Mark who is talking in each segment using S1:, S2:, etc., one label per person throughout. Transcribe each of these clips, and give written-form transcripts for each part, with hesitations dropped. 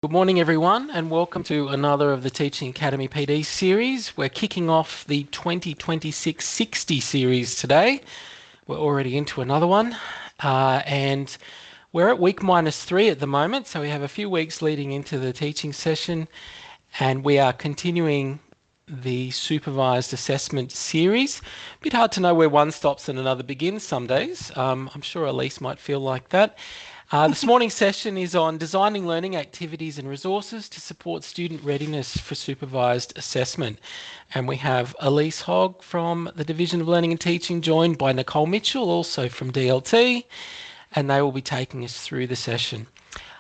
S1: Good morning, everyone, and welcome to another of the Teaching Academy PD series. We're kicking off the 2026-60 series today. We're already into another one, and we're at week -3 at the moment, so we have a few weeks leading into the teaching session, and we are continuing the Supervised Assessment series. A bit hard to know where one stops and another begins some days. I'm sure Elise might feel like that. This morning's session is on designing learning activities and resources to support student readiness for supervised assessment. And we have Elise Hogg from the Division of Learning and Teaching, joined by Nicole Mitchell, also from DLT, and they will be taking us through the session.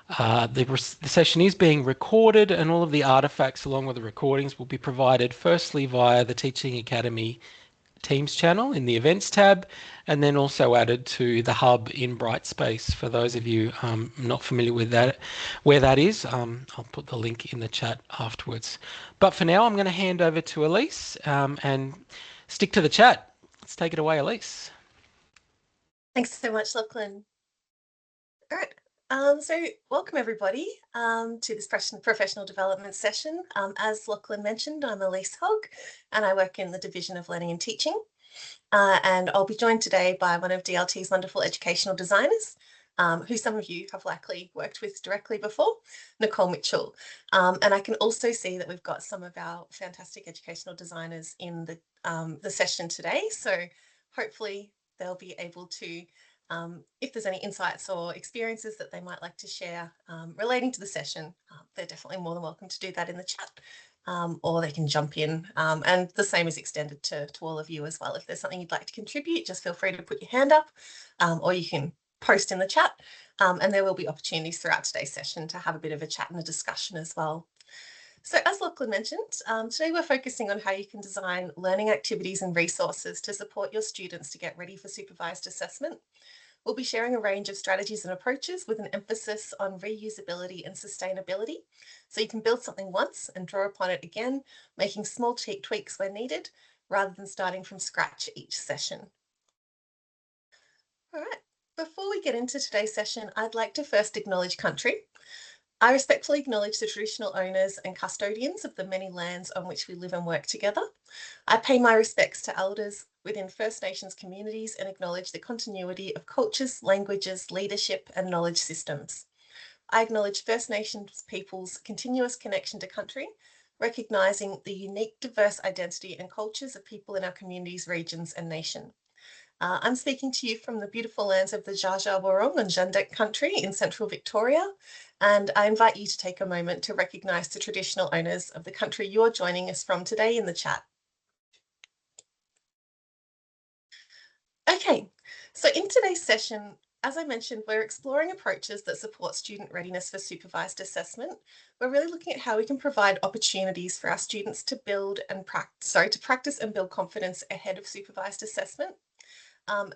S1: The session is being recorded, and all of the artefacts along with the recordings will be provided firstly via the Teaching Academy Teams channel in the events tab, and then also added to the hub in Brightspace. For those of you not familiar with that, where that is, I'll put the link in the chat afterwards. But for now, I'm going to hand over to Elise and stick to the chat. Let's take it away, Elise.
S2: Thanks so much, Lachlan. All right. So welcome everybody to this professional development session. As Lachlan mentioned, I'm Elise Hogg and I work in the Division of Learning and Teaching. And I'll be joined today by one of DLT's wonderful educational designers, who some of you have likely worked with directly before, Nicole Mitchell. And I can also see that we've got some of our fantastic educational designers in the session today. So hopefully they'll be able to, if there's any insights or experiences that they might like to share relating to the session, they're definitely more than welcome to do that in the chat. Or they can jump in, and the same is extended to all of you as well. If there's something you'd like to contribute, just feel free to put your hand up, or you can post in the chat, and there will be opportunities throughout today's session to have a bit of a chat and a discussion as well. So as Lachlan mentioned, today we're focusing on how you can design learning activities and resources to support your students to get ready for supervised assessment. We'll be sharing a range of strategies and approaches with an emphasis on reusability and sustainability. So you can build something once and draw upon it again, making small tweaks where needed, rather than starting from scratch each session. All right, before we get into today's session, I'd like to first acknowledge country. I respectfully acknowledge the traditional owners and custodians of the many lands on which we live and work together. I pay my respects to elders within First Nations communities and acknowledge the continuity of cultures, languages, leadership, and knowledge systems. I acknowledge First Nations people's continuous connection to country, recognising the unique, diverse identity and cultures of people in our communities, regions, and nation. I'm speaking to you from the beautiful lands of the Dja Dja Wurrung and Jundek country in central Victoria, and I invite you to take a moment to recognise the traditional owners of the country you're joining us from today in the chat. Okay, so in today's session, as I mentioned, we're exploring approaches that support student readiness for supervised assessment. We're really looking at how we can provide opportunities for our students to practice and build confidence ahead of supervised assessment.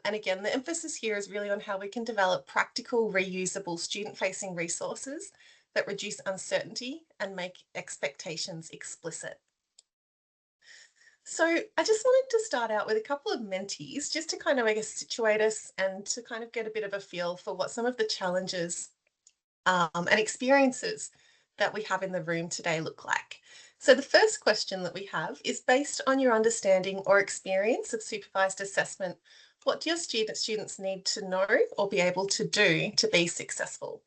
S2: And again, the emphasis here is really on how we can develop practical, reusable student-facing resources that reduce uncertainty and make expectations explicit. So I just wanted to start out with a couple of mentees just to kind of, I guess, situate us and to kind of get a bit of a feel for what some of the challenges and experiences that we have in the room today look like. So the first question that we have is, based on your understanding or experience of supervised assessment, what do your students need to know or be able to do to be successful?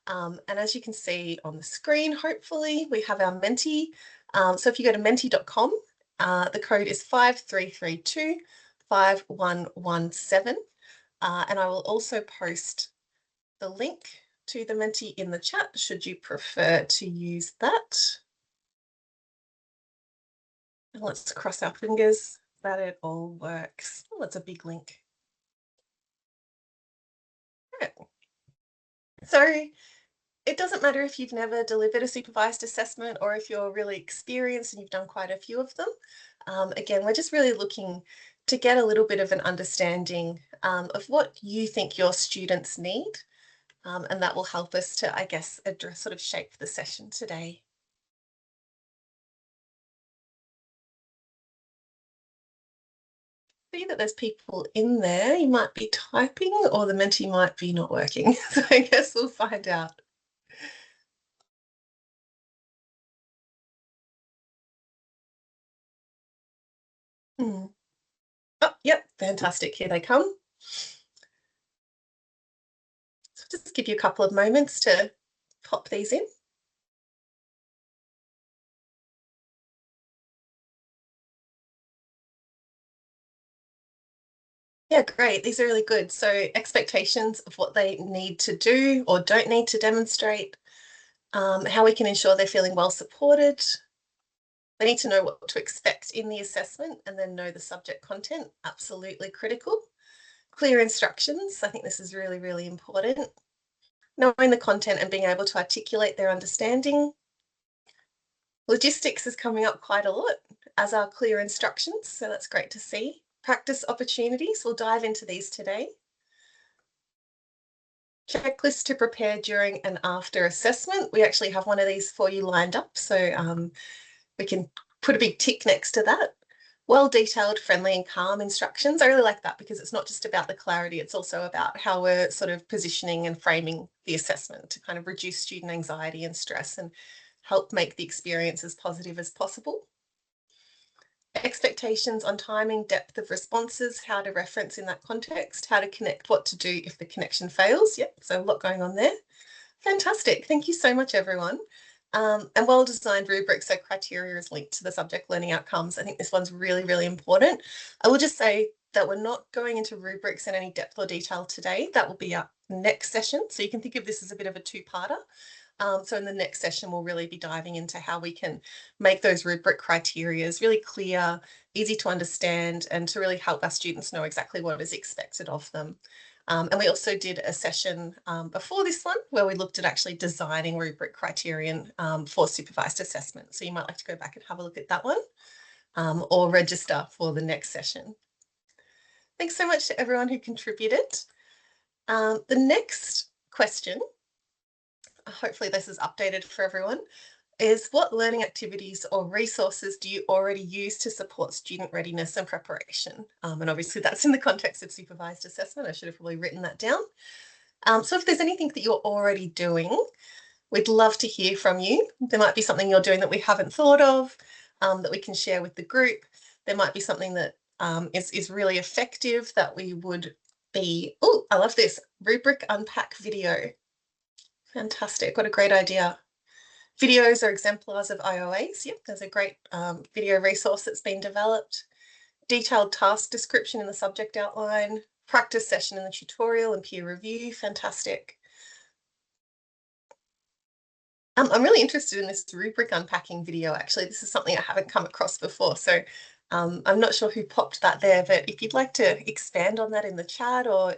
S2: And as you can see on the screen, hopefully we have our Menti. So if you go to menti.com, the code is 5332 5117. And I will also post the link to the Menti in the chat, should you prefer to use that. And let's cross our fingers that it all works. Oh, that's a big link. Right. So it doesn't matter if you've never delivered a supervised assessment or if you're really experienced and you've done quite a few of them. Again, we're just really looking to get a little bit of an understanding of what you think your students need. And that will help us to, I guess, sort of shape the session today. See that there's people in there. You might be typing or the Menti might be not working. So I guess we'll find out. Hmm. Oh, yep, fantastic. Here they come. So just give you a couple of moments to pop these in. Yeah, great. These are really good. So expectations of what they need to do or don't need to demonstrate, how we can ensure they're feeling well supported. They need to know what to expect in the assessment and then know the subject content. Absolutely critical. Clear instructions. I think this is really, really important. Knowing the content and being able to articulate their understanding. Logistics is coming up quite a lot, as are clear instructions. So that's great to see. Practice opportunities. We'll dive into these today. Checklist to prepare during and after assessment. We actually have one of these for you lined up, so we can put a big tick next to that. Well-detailed, friendly and calm instructions. I really like that because it's not just about the clarity, it's also about how we're sort of positioning and framing the assessment to kind of reduce student anxiety and stress and help make the experience as positive as possible. Expectations on timing, depth of responses, how to reference in that context, how to connect, what to do if the connection fails. Yep, so a lot going on there. Fantastic. Thank you so much, everyone. And well-designed rubrics, so criteria is linked to the subject learning outcomes. I think this one's really, really important. I will just say that we're not going into rubrics in any depth or detail today. That will be our next session. So you can think of this as a bit of a two-parter. So in the next session, we'll really be diving into how we can make those rubric criteria really clear, easy to understand, and to really help our students know exactly what is expected of them. And we also did a session before this one where we looked at actually designing rubric criterion for supervised assessment. So you might like to go back and have a look at that one or register for the next session. Thanks so much to everyone who contributed. The next question, hopefully this is updated for everyone, is what learning activities or resources do you already use to support student readiness and preparation? And obviously that's in the context of supervised assessment. I should have probably written that down. So if there's anything that you're already doing, we'd love to hear from you. There might be something you're doing that we haven't thought of, that we can share with the group. There might be something that is really effective that we would be, oh, I love this, rubric unpack video. Fantastic, what a great idea. Videos are exemplars of IOAs. Yep, there's a great video resource that's been developed. Detailed task description in the subject outline. Practice session in the tutorial and peer review. Fantastic. I'm really interested in this rubric unpacking video, actually. This is something I haven't come across before. So I'm not sure who popped that there, but if you'd like to expand on that in the chat, or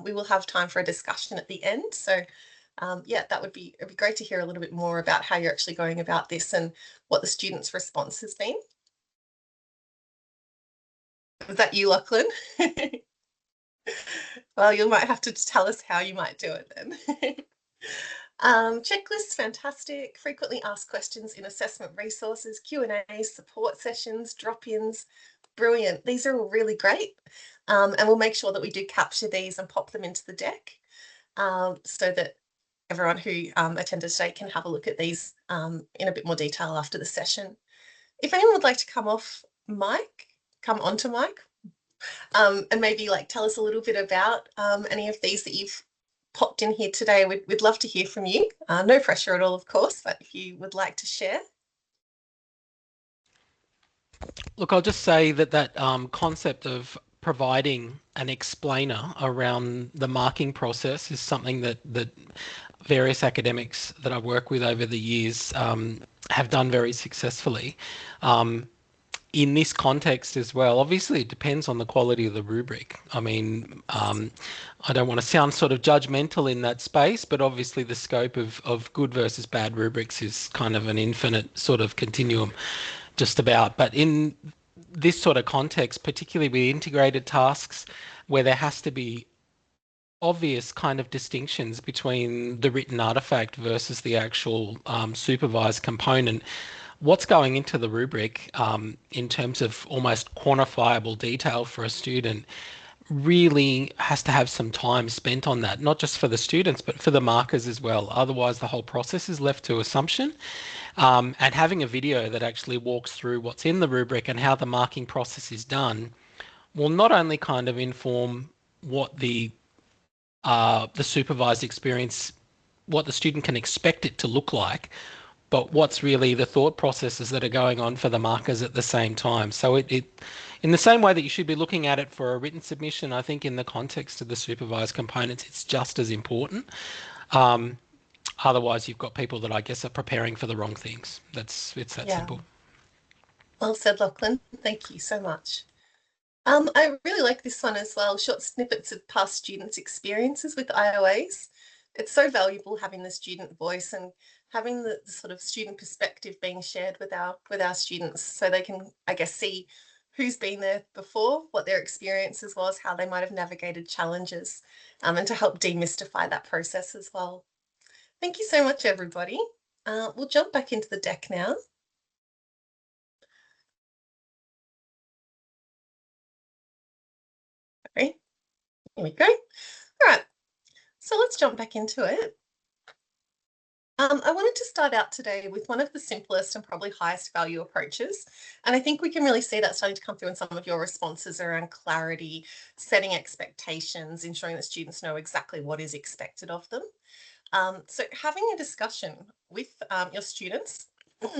S2: we will have time for a discussion at the end. So yeah, it'd be great to hear a little bit more about how you're actually going about this and what the students' response has been. Was that you, Lachlan? Well, you might have to tell us how you might do it then. Checklists, fantastic. Frequently asked questions in assessment resources, Q&As, support sessions, drop-ins, brilliant. These are all really great. And we'll make sure that we do capture these and pop them into the deck so that everyone who attended today can have a look at these in a bit more detail after the session. If anyone would like to come onto mic, and maybe like tell us a little bit about any of these that you've popped in here today, we'd love to hear from you. No pressure at all, of course, but if you would like to share.
S1: Look, I'll just say that concept of providing an explainer around the marking process is something that various academics that I work with over the years have done very successfully. In this context as well, obviously it depends on the quality of the rubric. I mean, I don't want to sound sort of judgmental in that space, but obviously the scope of good versus bad rubrics is kind of an infinite sort of continuum just about. But in this sort of context, particularly with integrated tasks where there has to be obvious kind of distinctions between the written artifact versus the actual supervised component, what's going into the rubric in terms of almost quantifiable detail for a student really has to have some time spent on that, not just for the students, but for the markers as well. Otherwise, the whole process is left to assumption. And having a video that actually walks through what's in the rubric and how the marking process is done will not only kind of inform what the supervised experience, what the student can expect it to look like, but what's really the thought processes that are going on for the markers at the same time. So in the same way that you should be looking at it for a written submission, I think in the context of the supervised components, it's just as important. Otherwise, you've got people that I guess are preparing for the wrong things. It's that
S2: Yeah,
S1: simple.
S2: well said, Lachlan. Thank you so much. I really like this one as well, short snippets of past students' experiences with IOAs. It's so valuable having the student voice and having the sort of student perspective being shared with our students so they can, I guess, see who's been there before, what their experiences was, how they might have navigated challenges, and to help demystify that process as well. Thank you so much, everybody. We'll jump back into the deck now. Okay, here we go. All right, so let's jump back into it. I wanted to start out today with one of the simplest and probably highest value approaches. And I think we can really see that starting to come through in some of your responses around clarity, setting expectations, ensuring that students know exactly what is expected of them. So having a discussion with your students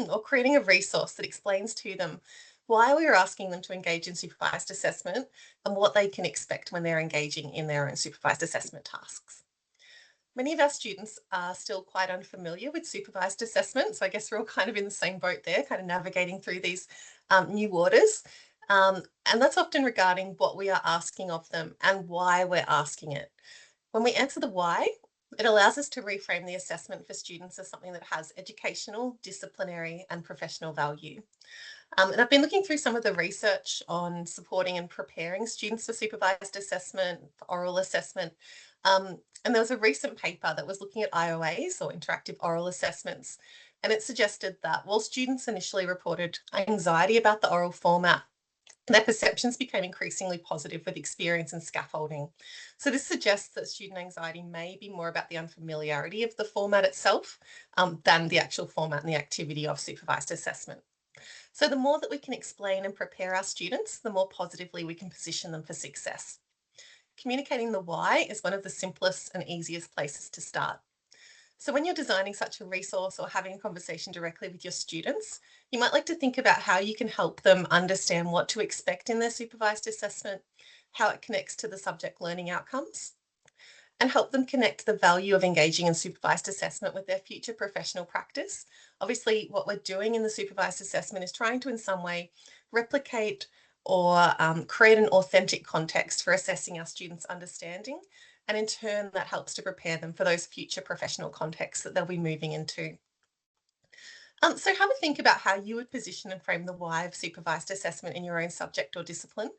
S2: or creating a resource that explains to them why we are asking them to engage in supervised assessment and what they can expect when they're engaging in their own supervised assessment tasks. Many of our students are still quite unfamiliar with supervised assessment. So I guess we're all kind of in the same boat there, kind of navigating through these new waters. And that's often regarding what we are asking of them and why we're asking it. When we answer the why, it allows us to reframe the assessment for students as something that has educational, disciplinary, and professional value. And I've been looking through some of the research on supporting and preparing students for supervised assessment, for oral assessment. And there was a recent paper that was looking at IOAs or interactive oral assessments. And it suggested that while students initially reported anxiety about the oral format, their perceptions became increasingly positive with experience and scaffolding. So this suggests that student anxiety may be more about the unfamiliarity of the format itself than the actual format and the activity of supervised assessment. So the more that we can explain and prepare our students, the more positively we can position them for success. Communicating the why is one of the simplest and easiest places to start. So when you're designing such a resource or having a conversation directly with your students, you might like to think about how you can help them understand what to expect in their supervised assessment, how it connects to the subject learning outcomes, and help them connect the value of engaging in supervised assessment with their future professional practice. Obviously, what we're doing in the supervised assessment is trying to, in some way, replicate or create an authentic context for assessing our students' understanding. And in turn, that helps to prepare them for those future professional contexts that they'll be moving into. So have a think about how you would position and frame the why of supervised assessment in your own subject or discipline.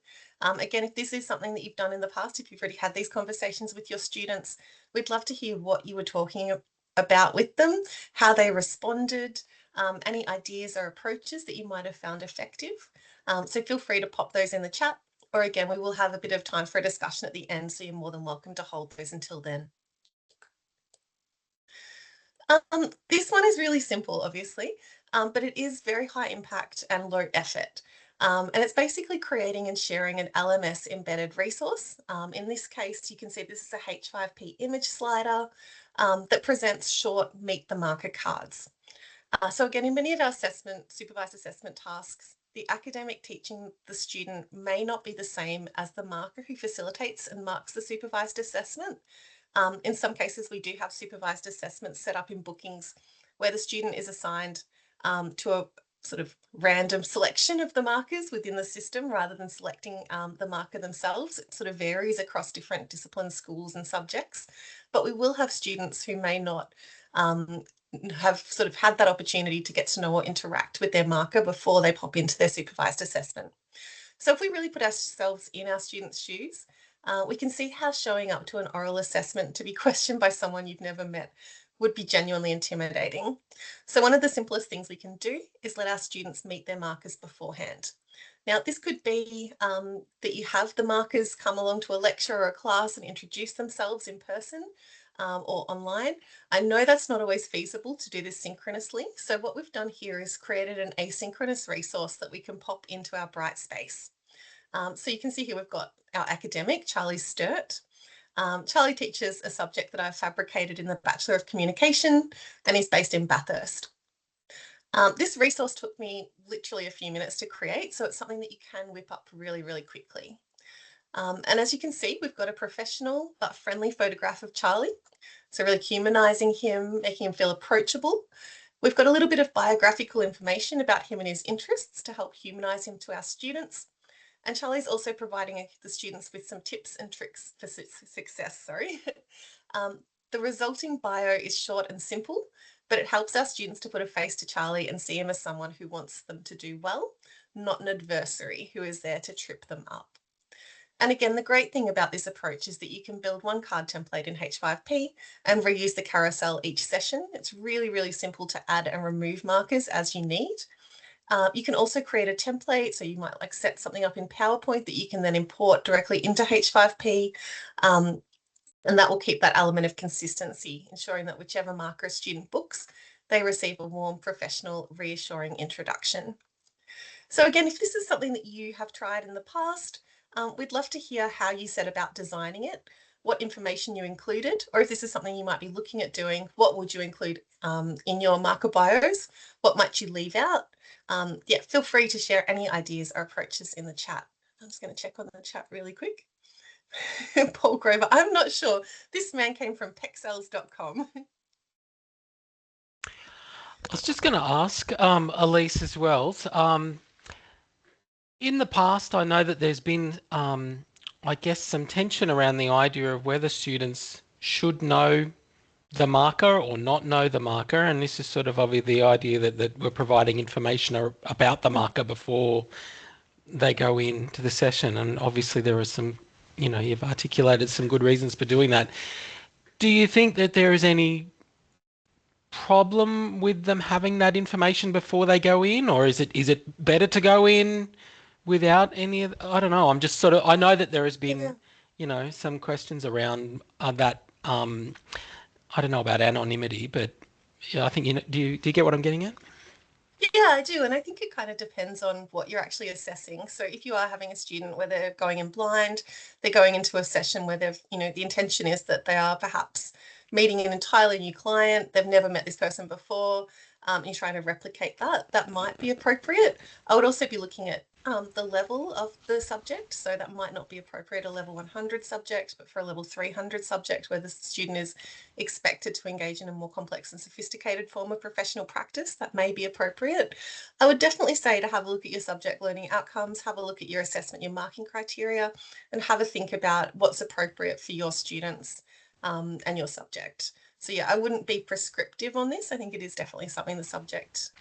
S2: Again, if this is something that you've done in the past, if you've already had these conversations with your students, we'd love to hear what you were talking about with them, how they responded, any ideas or approaches that you might have found effective. So feel free to pop those in the chat, or again, we will have a bit of time for a discussion at the end, so you're more than welcome to hold those until then. This one is really simple, obviously, but it is very high impact and low effort. And it's basically creating and sharing an LMS embedded resource. In this case, you can see this is a H5P image slider that presents short meet the marker cards. So again, in many of our supervised assessment tasks, the academic teaching the student may not be the same as the marker who facilitates and marks the supervised assessment. In some cases, we do have supervised assessments set up in bookings where the student is assigned to a sort of random selection of the markers within the system rather than selecting the marker themselves. It sort of varies across different disciplines, schools and subjects, but we will have students who may not have sort of had that opportunity to get to know or interact with their marker before they pop into their supervised assessment. So if we really put ourselves in our students' shoes, we can see how showing up to an oral assessment to be questioned by someone you've never met would be genuinely intimidating. So one of the simplest things we can do is let our students meet their markers beforehand. Now, this could be that you have the markers come along to a lecture or a class and introduce themselves in person or online. I know that's not always feasible to do this synchronously. So what we've done here is created an asynchronous resource that we can pop into our Brightspace. So you can see here we've got our academic, Charlie Sturt. Charlie teaches a subject that I've fabricated in the Bachelor of Communication, and he's based in Bathurst. This resource took me literally a few minutes to create, so it's something that you can whip up really, really quickly. And as you can see, we've got a professional but friendly photograph of Charlie. So really humanising him, making him feel approachable. We've got a little bit of biographical information about him and his interests to help humanise him to our students. And Charlie's also providing the students with some tips and tricks for success. The resulting bio is short and simple, but it helps our students to put a face to Charlie and see him as someone who wants them to do well, not an adversary who is there to trip them up. And again, the great thing about this approach is that you can build one card template in H5P and reuse the carousel each session. It's really, really simple to add and remove markers as you need. You can also create a template, so you might like set something up in PowerPoint that you can then import directly into H5P, and that will keep that element of consistency, ensuring that whichever marker a student books, they receive a warm, professional, reassuring introduction. So again, if this is something that you have tried in the past, we'd love to hear how you set about designing it, what information you included, or if this is something you might be looking at doing, what would you include in your marker bios? What might you leave out? Yeah, feel free to share any ideas or approaches in the chat. I'm just going to check on the chat really quick. Paul Grover, I'm not sure. This man came from pexels.com.
S1: I was just going to ask Elise as well. In the past, I know that there's been, I guess, some tension around the idea of whether students should know the marker or not know the marker. And this is sort of obviously the idea that we're providing information about the marker before they go into the session. And obviously there are some, you've articulated some good reasons for doing that. Do you think that there is any problem with them having that information before they go in, or is it better to go in without any of, I don't know, I'm just sort of, I know that there has been, some questions around that, I don't know about anonymity, but yeah, I think, do you get what I'm getting at?
S2: Yeah, I do. And I think it kind of depends on what you're actually assessing. So if you are having a student where they're going in blind, they're going into a session where they've, the intention is that they are perhaps meeting an entirely new client, they've never met this person before, you're trying to replicate that, that might be appropriate. I would also be looking at the level of the subject. So that might not be appropriate a level 100 subject, but for a level 300 subject where the student is expected to engage in a more complex and sophisticated form of professional practice, that may be appropriate. I would definitely say to have a look at your subject learning outcomes, have a look at your assessment, your marking criteria, and have a think about what's appropriate for your students and your subject. So yeah, I wouldn't be prescriptive on this. I think it is definitely something the subject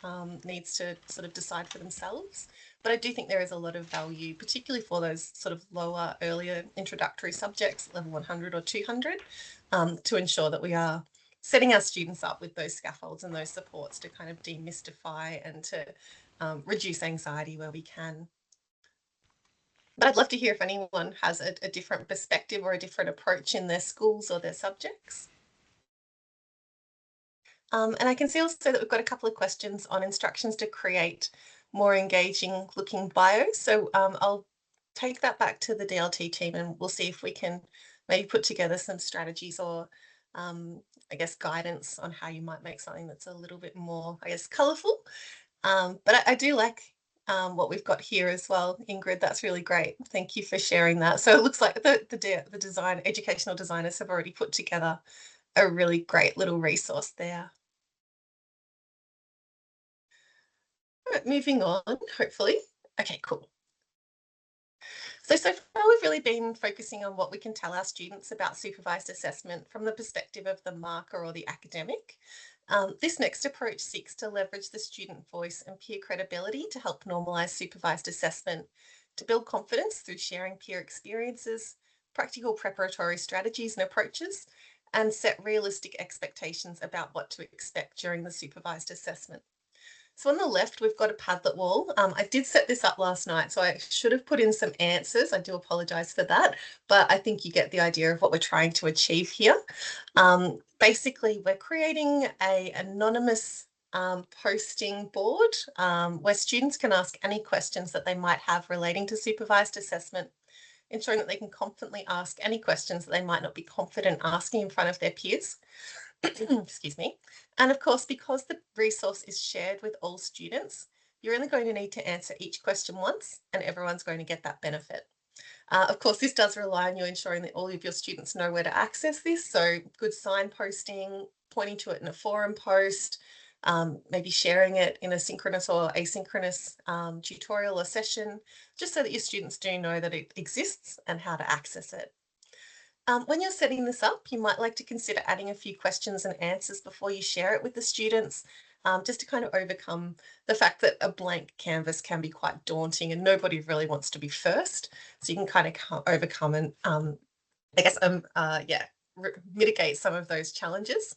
S2: needs to sort of decide for themselves. But I do think there is a lot of value, particularly for those sort of lower, earlier introductory subjects, level 100 or 200, to ensure that we are setting our students up with those scaffolds and those supports to kind of demystify and to reduce anxiety where we can. But I'd love to hear if anyone has a different perspective or a different approach in their schools or their subjects. And I can see also that we've got a couple of questions on instructions to create more engaging looking bios. So I'll take that back to the DLT team and we'll see if we can maybe put together some strategies or I guess guidance on how you might make something that's a little bit more, I guess, colourful. But I do like what we've got here as well, Ingrid. That's really great. Thank you for sharing that. So it looks like the educational designers have already put together a really great little resource there. Right, moving on, hopefully. Okay, cool. So far we've really been focusing on what we can tell our students about supervised assessment from the perspective of the marker or the academic. This next approach seeks to leverage the student voice and peer credibility to help normalise supervised assessment, to build confidence through sharing peer experiences, practical preparatory strategies and approaches, and set realistic expectations about what to expect during the supervised assessment. So on the left, we've got a Padlet wall. I did set this up last night, so I should have put in some answers. I do apologize for that, but I think you get the idea of what we're trying to achieve here. Basically, we're creating an anonymous posting board where students can ask any questions that they might have relating to supervised assessment, ensuring that they can confidently ask any questions that they might not be confident asking in front of their peers. Excuse me. And of course, because the resource is shared with all students, you're only going to need to answer each question once and everyone's going to get that benefit. Of course, this does rely on you ensuring that all of your students know where to access this. So good signposting, pointing to it in a forum post, maybe sharing it in a synchronous or asynchronous tutorial or session, just so that your students do know that it exists and how to access it. When you're setting this up, you might like to consider adding a few questions and answers before you share it with the students, just to kind of overcome the fact that a blank canvas can be quite daunting and nobody really wants to be first. So you can kind of overcome and, mitigate some of those challenges.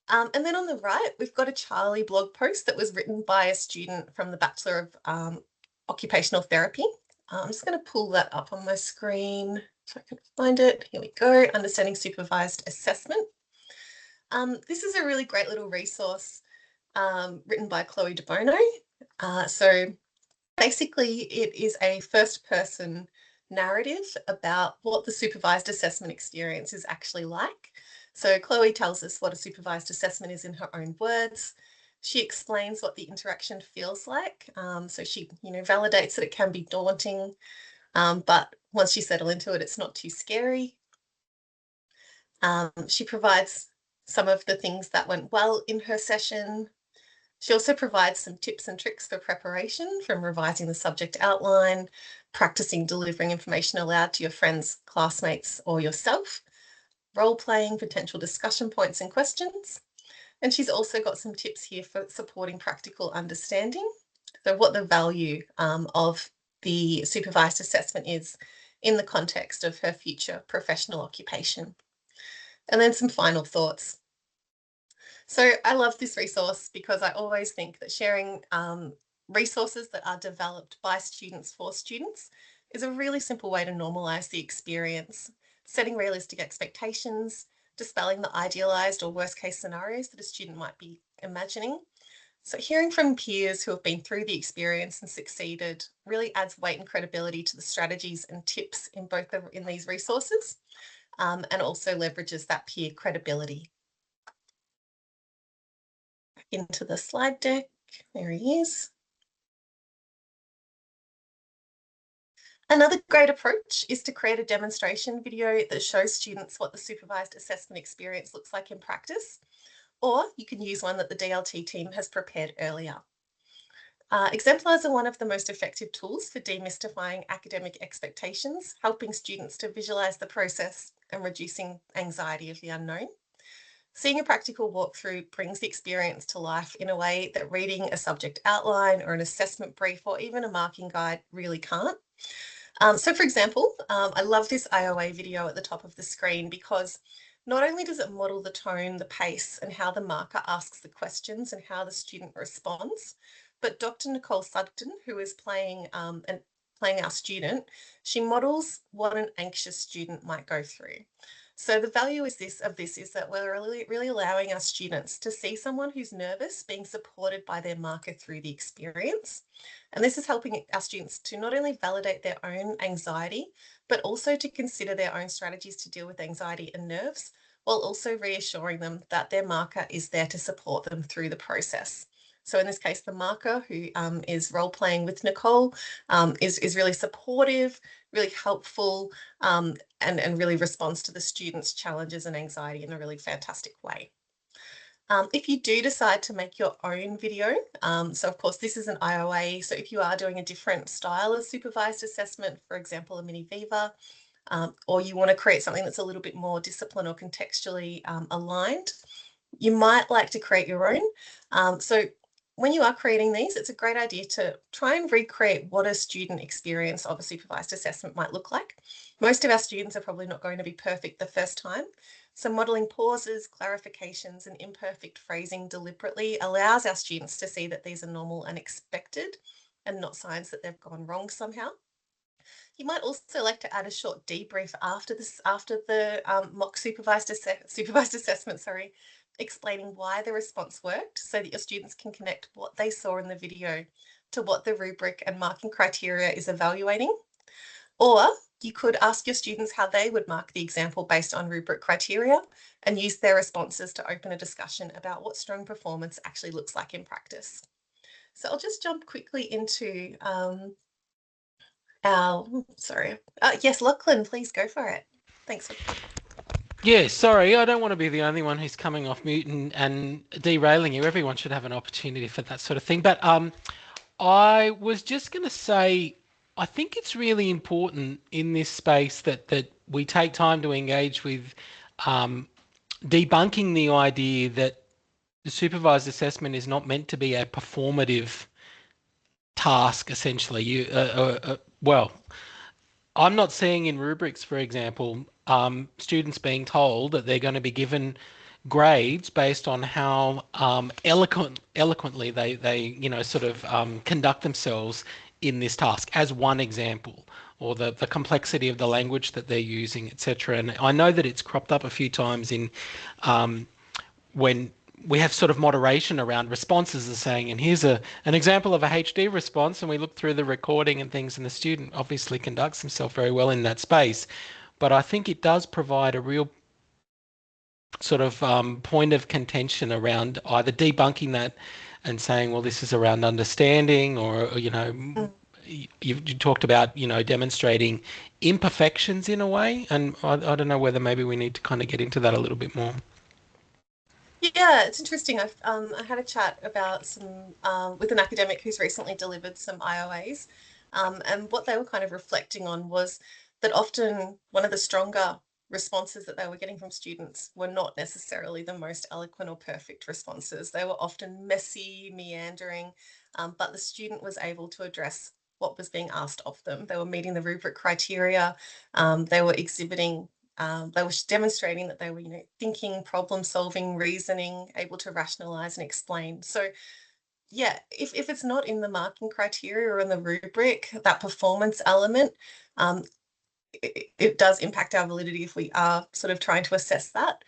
S2: And then on the right, we've got a Charlie blog post that was written by a student from the Bachelor of Occupational Therapy. I'm just going to pull that up on my screen so I can find it. Here we go, Understanding Supervised Assessment. This is a really great little resource written by Chloe De Bono. So basically, it is a first-person narrative about what the supervised assessment experience is actually like. So Chloe tells us what a supervised assessment is in her own words. She explains what the interaction feels like. So she, validates that it can be daunting, but once you settle into it, it's not too scary. She provides some of the things that went well in her session. She also provides some tips and tricks for preparation, from revising the subject outline, practicing delivering information aloud to your friends, classmates, or yourself, role-playing, potential discussion points and questions. And she's also got some tips here for supporting practical understanding. So what the value of the supervised assessment is in the context of her future professional occupation. And then some final thoughts. So I love this resource because I always think that sharing resources that are developed by students for students is a really simple way to normalise the experience, setting realistic expectations, dispelling the idealised or worst case scenarios that a student might be imagining. So hearing from peers who have been through the experience and succeeded really adds weight and credibility to the strategies and tips in these resources, and also leverages that peer credibility. Into the slide deck, there he is. Another great approach is to create a demonstration video that shows students what the supervised assessment experience looks like in practice, or you can use one that the DLT team has prepared earlier. Exemplars are one of the most effective tools for demystifying academic expectations, helping students to visualise the process and reducing anxiety of the unknown. Seeing a practical walkthrough brings the experience to life in a way that reading a subject outline or an assessment brief or even a marking guide really can't. So for example, I love this IOA video at the top of the screen because not only does it model the tone, the pace, and how the marker asks the questions and how the student responds, but Dr. Nicole Sugden, who is playing our student, she models what an anxious student might go through. So the value is this is that we're really allowing our students to see someone who's nervous being supported by their marker through the experience. And this is helping our students to not only validate their own anxiety, but also to consider their own strategies to deal with anxiety and nerves, while also reassuring them that their marker is there to support them through the process. So in this case, the marker, who is role-playing with Nicole, is really supportive, really helpful, and really responds to the students' challenges and anxiety in a really fantastic way. If you do decide to make your own video, so of course this is an IOA, so if you are doing a different style of supervised assessment, for example, a mini Viva, or you want to create something that's a little bit more discipline or contextually aligned, you might like to create your own. So when you are creating these, it's a great idea to try and recreate what a student experience of a supervised assessment might look like. Most of our students are probably not going to be perfect the first time. So modelling pauses, clarifications, and imperfect phrasing deliberately allows our students to see that these are normal and expected and not signs that they've gone wrong somehow. You might also like to add a short debrief after the mock supervised assessment, explaining why the response worked so that your students can connect what they saw in the video to what the rubric and marking criteria is evaluating. Or you could ask your students how they would mark the example based on rubric criteria and use their responses to open a discussion about what strong performance actually looks like in practice. So I'll just jump quickly into yes, Lachlan, please go for it. Thanks.
S1: Yeah, sorry, I don't want to be the only one who's coming off mute and derailing you. Everyone should have an opportunity for that sort of thing. But I was just going to say, I think it's really important in this space that we take time to engage with debunking the idea that the supervised assessment is not meant to be a performative task, essentially. Well, I'm not seeing in rubrics, for example, students being told that they're going to be given grades based on how eloquently they sort of conduct themselves in this task, as one example, or the complexity of the language that they're using, etc. And I know that it's cropped up a few times in when we have sort of moderation around responses as saying, and here's an example of a HD response, and we look through the recording and things, and the student obviously conducts himself very well in that space. But I think it does provide a real sort of point of contention around either debunking that and saying, well, this is around understanding, or you talked about, demonstrating imperfections in a way. And I don't know whether maybe we need to kind of get into that a little bit more.
S2: Yeah, it's interesting. I had a chat about some with an academic who's recently delivered some IOAs, and what they were kind of reflecting on was that often one of the stronger responses that they were getting from students were not necessarily the most eloquent or perfect responses. They were often messy, meandering, but the student was able to address what was being asked of them. They were meeting the rubric criteria. They were exhibiting they were demonstrating that they were, thinking, problem solving, reasoning, able to rationalize and explain. So yeah, if it's not in the marking criteria or in the rubric, that performance element, it does impact our validity if we are sort of trying to assess that.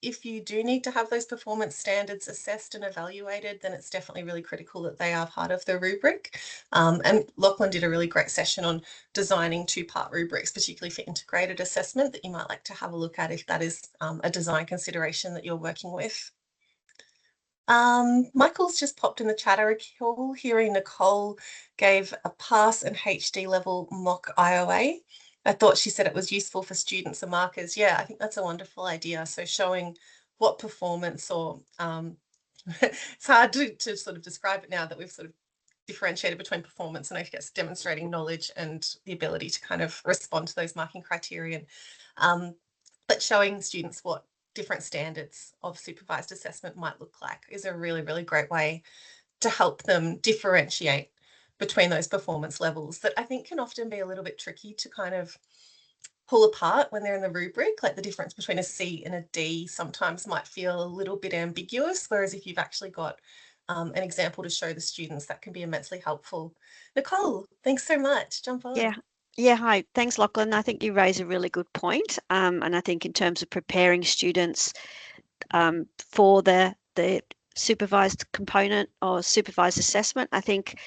S2: If you do need to have those performance standards assessed and evaluated, then it's definitely really critical that they are part of the rubric. And Lachlan did a really great session on designing two-part rubrics, particularly for integrated assessment, that you might like to have a look at if that is a design consideration that you're working with. Michael's just popped in the chat. I recall hearing Nicole gave a pass and HD level mock IOA. I thought she said it was useful for students and markers. Yeah, I think that's a wonderful idea. So showing what performance or it's hard to sort of describe it now that we've sort of differentiated between performance and I guess demonstrating knowledge and the ability to kind of respond to those marking criteria. But showing students what different standards of supervised assessment might look like is a really, really great way to help them differentiate between those performance levels that I think can often be a little bit tricky to kind of pull apart when they're in the rubric. Like the difference between a C and a D sometimes might feel a little bit ambiguous, whereas if you've actually got an example to show the students, that can be immensely helpful. Nicole, thanks so much. Jump on.
S3: Yeah, hi. Thanks, Lachlan. I think you raise a really good point. And I think in terms of preparing students for the supervised component or supervised assessment, I think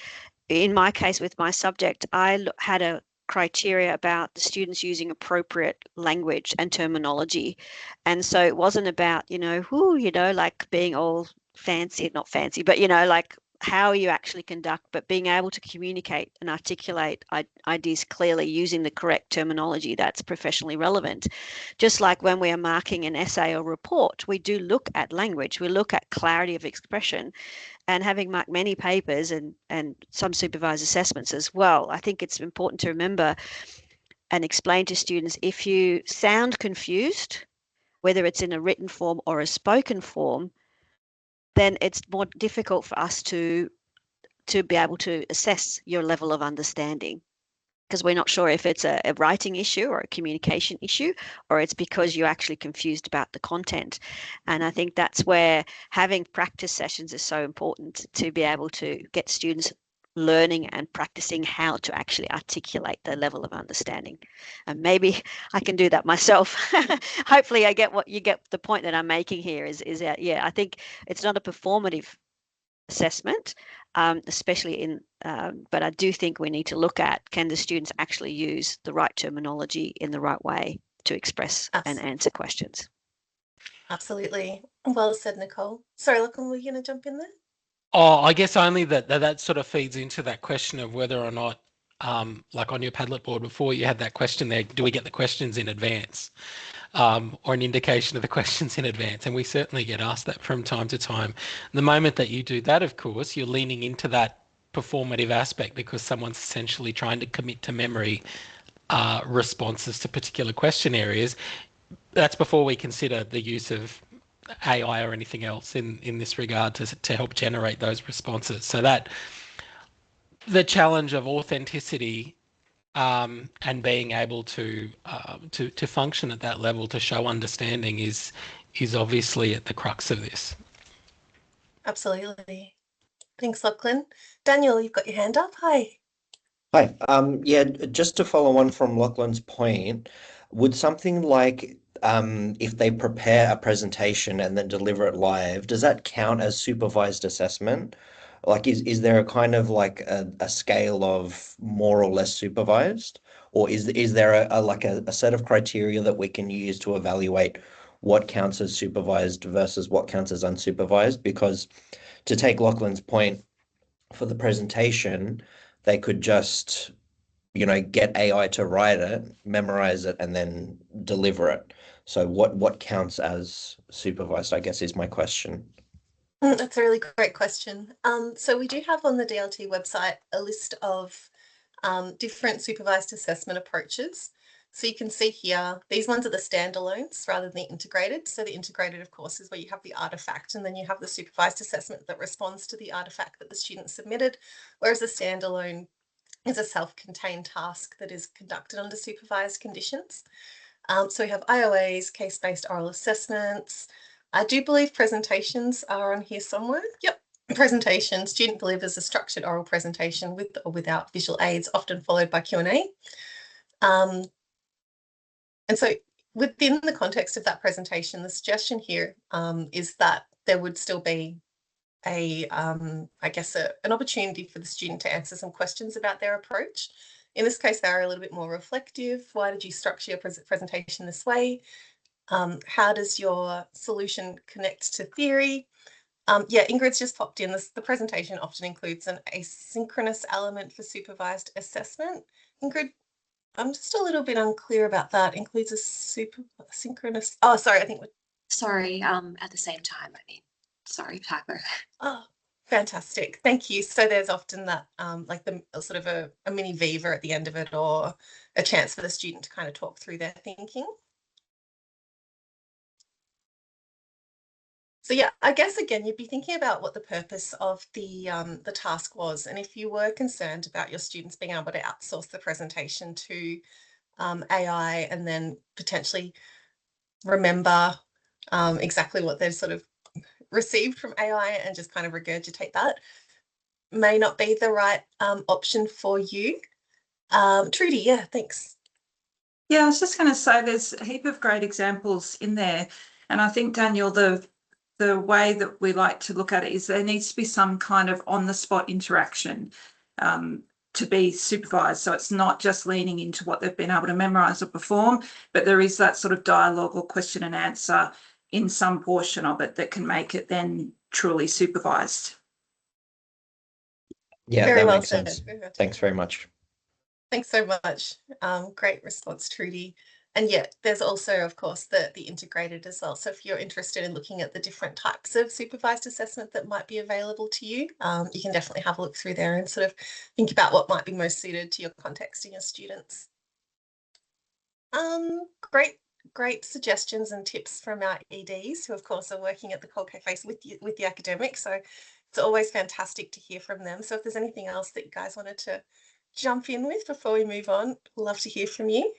S3: in my case with my subject, I had a criteria about the students using appropriate language and terminology. And so it wasn't about, like being all fancy, not fancy, but, like how you actually conduct, but being able to communicate and articulate ideas clearly using the correct terminology that's professionally relevant. Just like when we are marking an essay or report, we do look at language, we look at clarity of expression. And having marked many papers and some supervised assessments as well, I think it's important to remember and explain to students, if you sound confused, whether it's in a written form or a spoken form, then it's more difficult for us to be able to assess your level of understanding. because we're not sure if it's a writing issue or a communication issue, or it's because you're actually confused about the content. And I think that's where having practice sessions is so important, to be able to get students learning and practicing how to actually articulate their level of understanding. And maybe I can do that myself. Hopefully I get the point that I'm making here is that, yeah, I think it's not a performative assessment, especially in, but I do think we need to look at, can the students actually use the right terminology in the right way to express and answer questions.
S2: Absolutely. Well said, Nicole. Sorry, Lachlan, were you going to jump in there?
S1: Oh, I guess only that sort of feeds into that question of whether or not, like on your Padlet board before, you had that question there, do we get the questions in advance? Or an indication of the questions in advance. And we certainly get asked that from time to time. The moment that you do that, of course, you're leaning into that performative aspect, because someone's essentially trying to commit to memory responses to particular question areas. That's before we consider the use of AI or anything else in this regard to help generate those responses. So that the challenge of authenticity and being able to function at that level, to show understanding, is obviously at the crux of this.
S2: Absolutely. Thanks, Lachlan. Daniel, you've got your hand up. Hi.
S4: Hi. Yeah, just to follow on from Lachlan's point, would something like if they prepare a presentation and then deliver it live, does that count as supervised assessment? Like, is there a kind of like a scale of more or less supervised? Or is there a set of criteria that we can use to evaluate what counts as supervised versus what counts as unsupervised? Because to take Lachlan's point, for the presentation, they could just, get AI to write it, memorize it, and then deliver it. So what counts as supervised, I guess, is my question.
S2: That's a really great question. So we do have on the DLT website a list of different supervised assessment approaches. So you can see here, these ones are the standalones rather than the integrated. So the integrated, of course, is where you have the artifact, and then you have the supervised assessment that responds to the artifact that the student submitted, whereas the standalone is a self-contained task that is conducted under supervised conditions. So we have IOAs, case-based oral assessments. I do believe presentations are on here somewhere. Yep. Presentation, student delivers a structured oral presentation with or without visual aids, often followed by Q&A. And so within the context of that presentation, the suggestion here is that there would still be an opportunity for the student to answer some questions about their approach. In this case, they are a little bit more reflective. Why did you structure your presentation this way? How does your solution connect to theory? Yeah, Ingrid's just popped in. The presentation often includes an asynchronous element for supervised assessment. Ingrid, I'm just a little bit unclear about that. Includes a synchronous. Oh, sorry, I think.
S5: Sorry, at the same time, sorry, typo.
S2: Oh, fantastic. Thank you. So there's often that, like sort of a mini viva at the end of it, or a chance for the student to kind of talk through their thinking. So yeah, I guess again, you'd be thinking about what the purpose of the task was, and if you were concerned about your students being able to outsource the presentation to AI and then potentially remember exactly what they've sort of received from AI and just kind of regurgitate that, may not be the right option for you. Trudy, yeah, thanks.
S6: Yeah, I was just going to say there's a heap of great examples in there, and I think, Daniel, the way that we like to look at it is there needs to be some kind of on-the-spot interaction to be supervised. So it's not just leaning into what they've been able to memorise or perform, but there is that sort of dialogue or question and answer in some portion of it that can make it then truly supervised.
S4: Yeah,
S2: Very
S4: that
S2: well
S4: makes
S2: said.
S4: sense. Thanks very much.
S2: Thanks so much. Great response, Trudy. And yeah, there's also, of course, the integrated as well. So if you're interested in looking at the different types of supervised assessment that might be available to you, you can definitely have a look through there and sort of think about what might be most suited to your context and your students. Great suggestions and tips from our EDs, who of course are working at the cold face with the academics. So it's always fantastic to hear from them. So if there's anything else that you guys wanted to jump in with before we move on? Love to hear from you.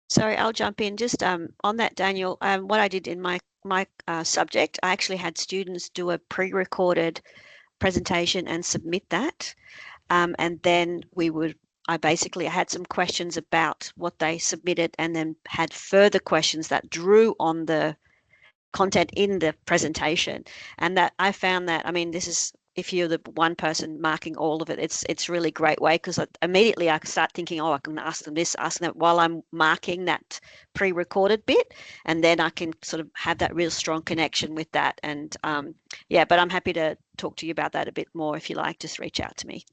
S3: Sorry, I'll jump in. Just on that, Daniel, what I did in my subject, I actually had students do a pre-recorded presentation and submit that. And then I had some questions about what they submitted and then had further questions that drew on the content in the presentation. And that I found that, I mean, this is, if you're the one person marking all of it, it's really great way, because immediately I start thinking, oh, I can ask them this, ask them that while I'm marking that pre-recorded bit, and then I can sort of have that real strong connection with that. And yeah, but I'm happy to talk to you about that a bit more if you like. Just reach out to me.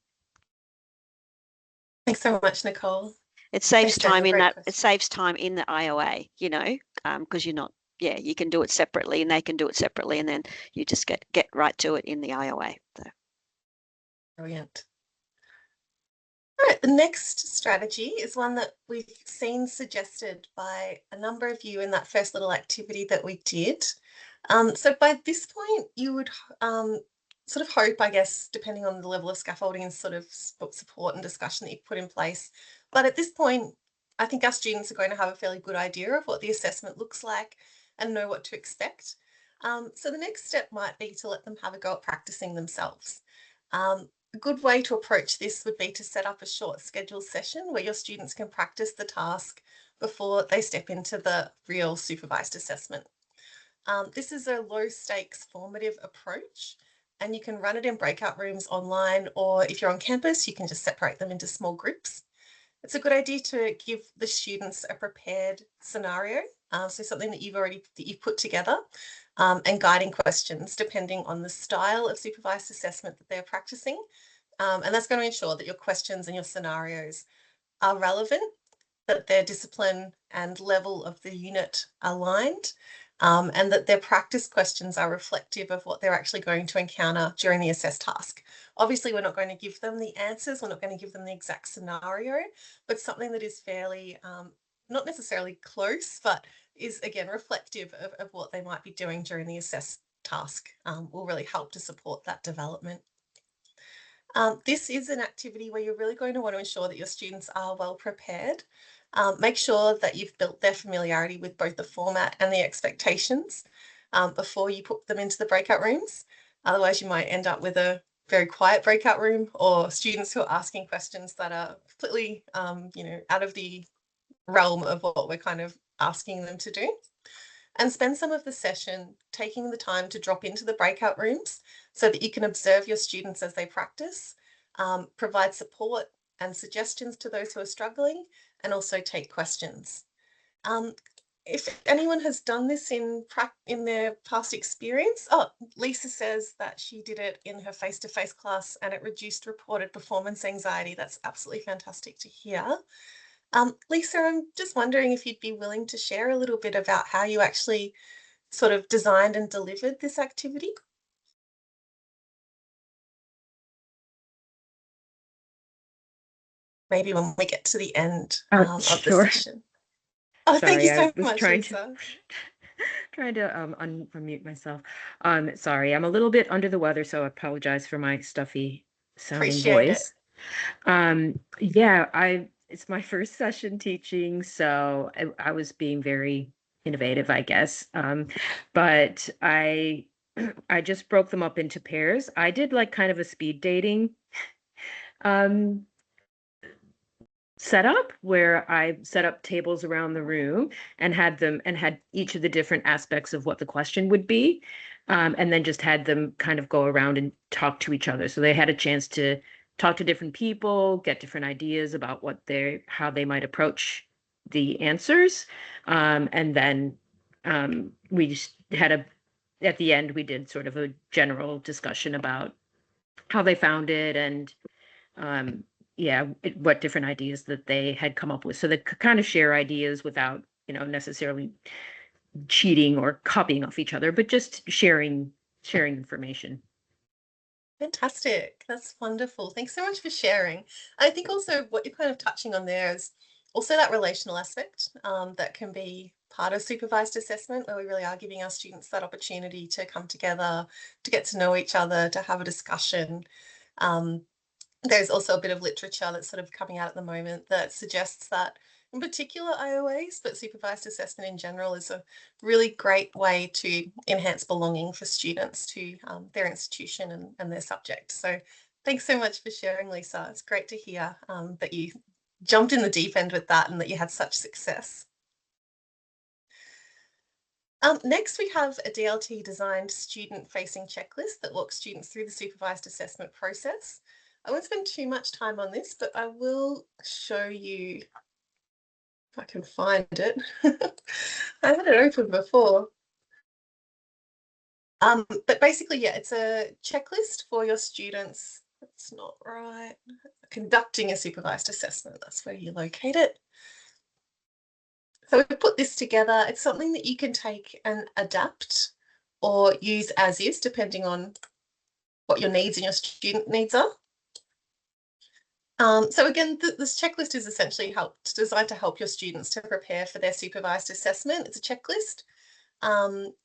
S2: Thanks so much, Nicole.
S3: It saves
S2: Thanks,
S3: time
S2: Daniel.
S3: in that.
S2: Great
S3: It saves time in the IOA, you know, because you're not. Yeah, you can do it separately, and they can do it separately, and then you just get right to it in the IOA. So.
S2: Brilliant. All right, the next strategy is one that we've seen suggested by a number of you in that first little activity that we did. So by this point, you would sort of hope, I guess, depending on the level of scaffolding and sort of support and discussion that you put in place. But at this point, I think our students are going to have a fairly good idea of what the assessment looks like and know what to expect. So the next step might be to let them have a go at practicing themselves. A good way to approach this would be to set up a short scheduled session where your students can practice the task before they step into the real supervised assessment. This is a low stakes formative approach, and you can run it in breakout rooms online, or if you're on campus, you can just separate them into small groups. It's a good idea to give the students a prepared scenario, so something that you've put together, and guiding questions depending on the style of supervised assessment that they're practicing. And that's going to ensure that your questions and your scenarios are relevant, that their discipline and level of the unit are aligned, and that their practice questions are reflective of what they're actually going to encounter during the assessed task. Obviously, we're not going to give them the answers, we're not going to give them the exact scenario, but something that is fairly, not necessarily close, but is again reflective of what they might be doing during the assessed task, will really help to support that development. This is an activity where you're really going to want to ensure that your students are well prepared. Make sure that you've built their familiarity with both the format and the expectations before you put them into the breakout rooms. Otherwise, you might end up with a very quiet breakout room, or students who are asking questions that are completely, out of the realm of what we're kind of asking them to do. And spend some of the session taking the time to drop into the breakout rooms so that you can observe your students as they practice, provide support and suggestions to those who are struggling, and also take questions. If anyone has done this in their past experience, Lisa says that she did it in her face-to-face class and it reduced reported performance anxiety. That's absolutely fantastic to hear. Lisa, I'm just wondering if you'd be willing to share a little bit about how you actually sort of designed and delivered this activity. Maybe when we get to the end of the session. Oh,
S7: Sorry,
S2: thank you so
S7: I was
S2: much,
S7: trying
S2: Lisa.
S7: trying to unmute myself. Sorry, I'm a little bit under the weather, so I apologize for my stuffy sounding
S2: Appreciate
S7: voice. It's my first session teaching, so I was being very innovative, I guess. But I just broke them up into pairs. I did like kind of a speed dating setup where I set up tables around the room and had each of the different aspects of what the question would be. And then just had them kind of go around and talk to each other. So they had a chance to talk to different people, get different ideas about how they might approach the answers. And then we just had at the end, we did sort of a general discussion about how they found it and what different ideas that they had come up with. So they could kind of share ideas without, necessarily cheating or copying off each other, but just sharing information.
S2: Fantastic. That's wonderful. Thanks so much for sharing. I think also what you're kind of touching on there is also that relational aspect that can be part of supervised assessment, where we really are giving our students that opportunity to come together, to get to know each other, to have a discussion. there's also a bit of literature that's sort of coming out at the moment that suggests that in particular IOAs, but supervised assessment in general is a really great way to enhance belonging for students to their institution and their subject. So thanks so much for sharing, Lisa. It's great to hear that you jumped in the deep end with that and that you had such success. Next, we have a DLT designed student-facing checklist that walks students through the supervised assessment process. I won't spend too much time on this, but I will show you if I can find it. I had it open before. But basically, yeah, it's a checklist for your students. That's not right. Conducting a supervised assessment, that's where you locate it. So we put this together. It's something that you can take and adapt or use as is, depending on what your needs and your student needs are. So again, this checklist is essentially designed to help your students to prepare for their supervised assessment. It's a checklist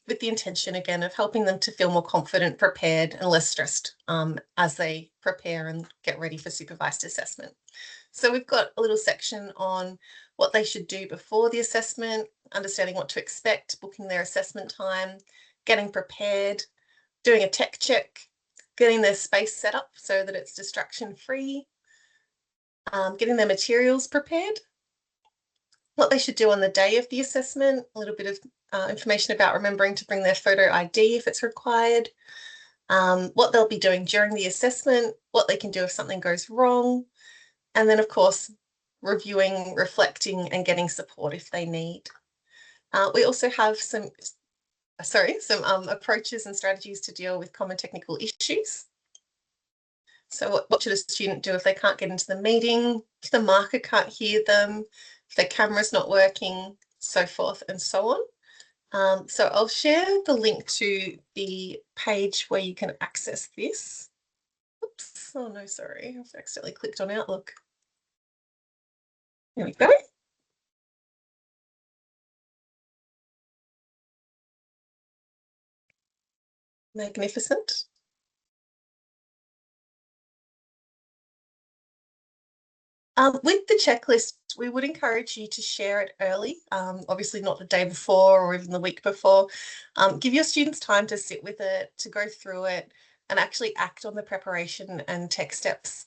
S2: with the intention, again, of helping them to feel more confident, prepared, and less stressed as they prepare and get ready for supervised assessment. So we've got a little section on what they should do before the assessment, understanding what to expect, booking their assessment time, getting prepared, doing a tech check, getting their space set up so that it's distraction-free, getting their materials prepared, what they should do on the day of the assessment, a little bit of information about remembering to bring their photo ID if it's required, what they'll be doing during the assessment, what they can do if something goes wrong, and then, of course, reviewing, reflecting, and getting support if they need. We also have some approaches and strategies to deal with common technical issues. So what should a student do if they can't get into the meeting, if the marker can't hear them, if their camera's not working, so forth and so on. So I'll share the link to the page where you can access this. Oops, oh no, sorry, I've accidentally clicked on Outlook. There we go. Magnificent. With the checklist, we would encourage you to share it early, obviously not the day before or even the week before. Give your students time to sit with it, to go through it, and actually act on the preparation and tech steps.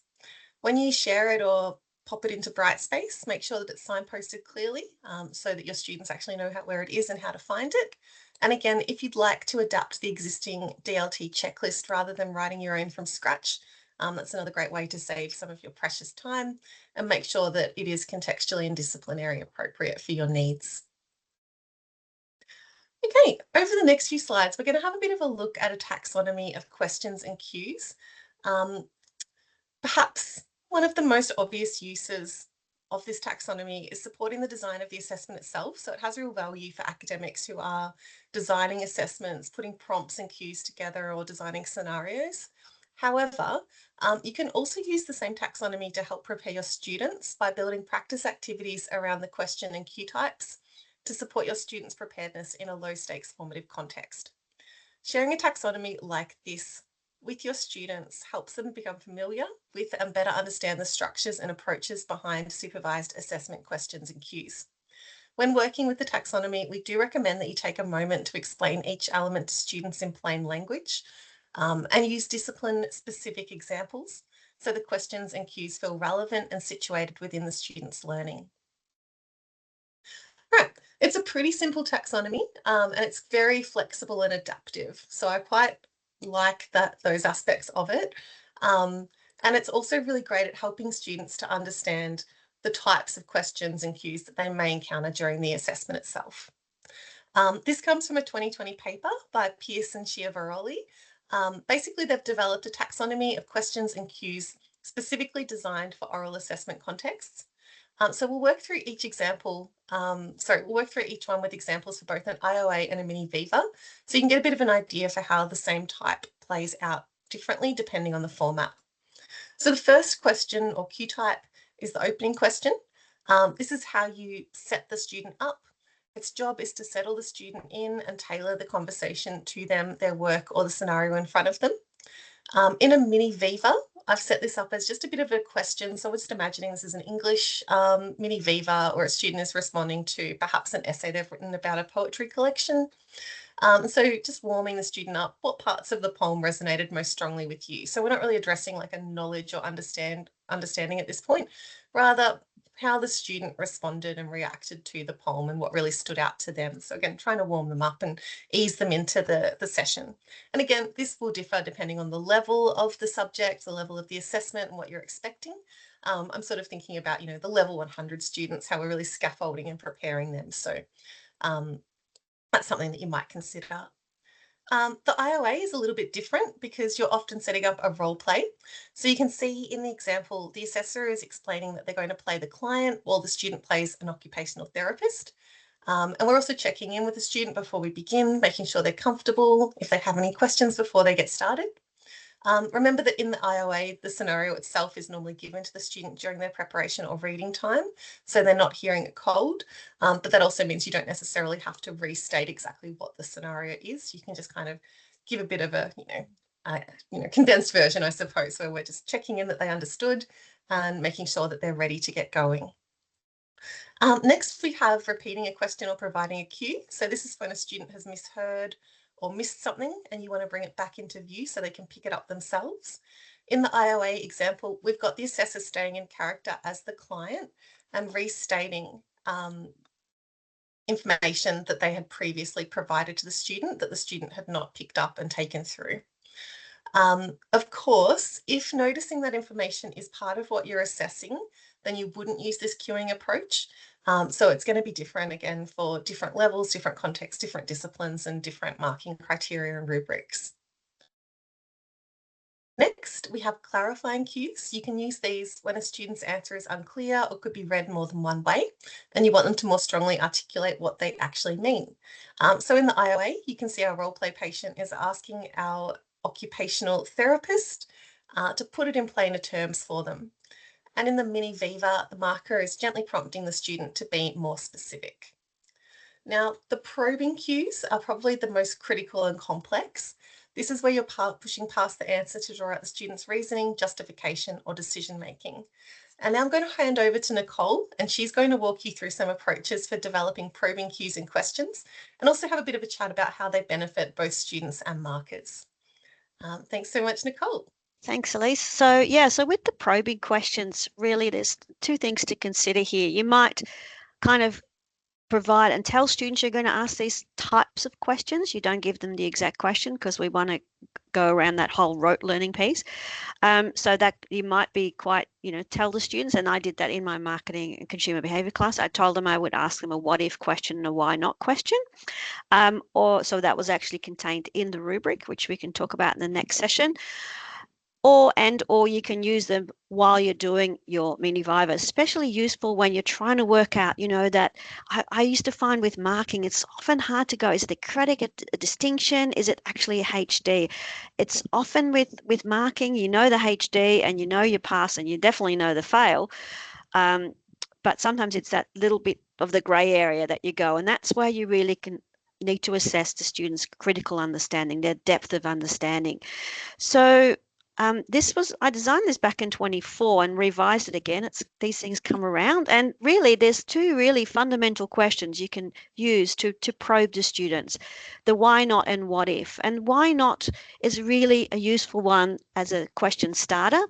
S2: When you share it or pop it into Brightspace, make sure that it's signposted clearly so that your students actually know where it is and how to find it. And again, if you'd like to adapt the existing DLT checklist rather than writing your own from scratch, that's another great way to save some of your precious time and make sure that it is contextually and disciplinary appropriate for your needs. Okay, over the next few slides, we're going to have a bit of a look at a taxonomy of questions and cues. Perhaps one of the most obvious uses of this taxonomy is supporting the design of the assessment itself. So it has real value for academics who are designing assessments, putting prompts and cues together or designing scenarios. However, you can also use the same taxonomy to help prepare your students by building practice activities around the question and cue types to support your students' preparedness in a low-stakes formative context. Sharing a taxonomy like this with your students helps them become familiar with and better understand the structures and approaches behind supervised assessment questions and cues. When working with the taxonomy, we do recommend that you take a moment to explain each element to students in plain language and use discipline-specific examples so the questions and cues feel relevant and situated within the student's learning. Right, it's a pretty simple taxonomy and it's very flexible and adaptive. So I quite like those aspects of it. And it's also really great at helping students to understand the types of questions and cues that they may encounter during the assessment itself. This comes from a 2020 paper by Pierce and Chiavaroli. Basically, they've developed a taxonomy of questions and cues specifically designed for oral assessment contexts. So we'll work through each example. We'll work through each one with examples for both an IOA and a mini Viva. So you can get a bit of an idea for how the same type plays out differently depending on the format. So the first question or cue type is the opening question. This is how you set the student up. Its job is to settle the student in and tailor the conversation to them, their work, or the scenario in front of them. In a mini Viva, I've set this up as just a bit of a question. So we're just imagining this is an English mini Viva, or a student is responding to perhaps an essay they've written about a poetry collection. So just warming the student up, what parts of the poem resonated most strongly with you? So we're not really addressing like a knowledge or understanding at this point, rather how the student responded and reacted to the poem and what really stood out to them. So again, trying to warm them up and ease them into the session. And again, this will differ depending on the level of the subject, the level of the assessment and what you're expecting. I'm sort of thinking about, the level 100 students, how we're really scaffolding and preparing them. So that's something that you might consider. The IOA is a little bit different because you're often setting up a role play. So you can see in the example, the assessor is explaining that they're going to play the client while the student plays an occupational therapist. And we're also checking in with the student before we begin, making sure they're comfortable, if they have any questions before they get started. Remember that in the IOA, the scenario itself is normally given to the student during their preparation or reading time, so they're not hearing it cold. But that also means you don't necessarily have to restate exactly what the scenario is. You can just kind of give a bit of a, condensed version, I suppose, where we're just checking in that they understood and making sure that they're ready to get going. Next, we have repeating a question or providing a cue. So this is when a student has misheard or missed something and you want to bring it back into view so they can pick it up themselves. In the IOA example, we've got the assessor staying in character as the client and restating information that they had previously provided to the student that the student had not picked up and taken through. Of course, if noticing that information is part of what you're assessing, then you wouldn't use this cueing approach. So it's going to be different again for different levels, different contexts, different disciplines, and different marking criteria and rubrics. Next, we have clarifying cues. You can use these when a student's answer is unclear or could be read more than one way, and you want them to more strongly articulate what they actually mean. So in the IOA, you can see our role play patient is asking our occupational therapist to put it in plainer terms for them. And in the mini Viva, the marker is gently prompting the student to be more specific. Now, the probing cues are probably the most critical and complex. This is where you're pushing past the answer to draw out the student's reasoning, justification, or decision-making. And now I'm going to hand over to Nicole, and she's going to walk you through some approaches for developing probing cues and questions, and also have a bit of a chat about how they benefit both students and markers. Thanks so much, Nicole.
S3: Thanks, Elise. So with the probing questions, really there's two things to consider here. You might kind of provide and tell students you're going to ask these types of questions. You don't give them the exact question because we want to go around that whole rote learning piece. So that you might be quite, tell the students, and I did that in my marketing and consumer behavior class. I told them I would ask them a what if question and a why not question. So that was actually contained in the rubric, which we can talk about in the next session. Or you can use them while you're doing your mini Viva, especially useful when you're trying to work out, that I used to find with marking, it's often hard to go, is it a credit, a distinction? Is it actually a HD? It's often with marking, the HD and your pass and you definitely know the fail. But sometimes it's that little bit of the gray area that you go, and that's where you really need to assess the students' critical understanding, their depth of understanding. So I designed this back in 24 and revised it again. These things come around, and really there's two really fundamental questions you can use to probe the students: the why not and what if. And why not is really a useful one as a question starter.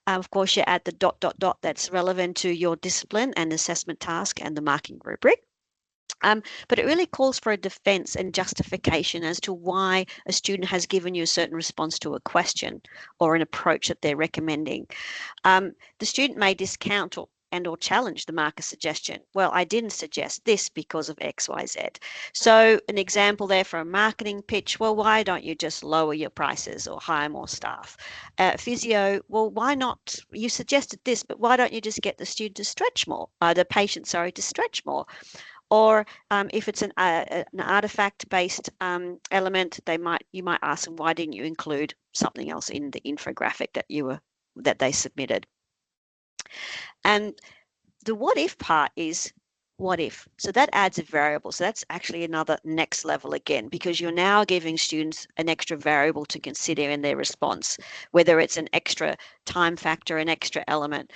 S3: Of course, you add the ... that's relevant to your discipline and assessment task and the marking rubric. But it really calls for a defense and justification as to why a student has given you a certain response to a question or an approach that they're recommending. The student may discount or challenge the marker suggestion. Well, I didn't suggest this because of X, Y, Z. So an example there for a marketing pitch, well, why don't you just lower your prices or hire more staff? Physio, well, why not? You suggested this, but why don't you just get the student to stretch more? The patient, to stretch more. Or if it's an artifact-based element, you might ask them, why didn't you include something else in the infographic that they submitted? And the what if part is, what if? So that adds a variable. So that's actually another next level again, because you're now giving students an extra variable to consider in their response, whether it's an extra time factor, an extra element.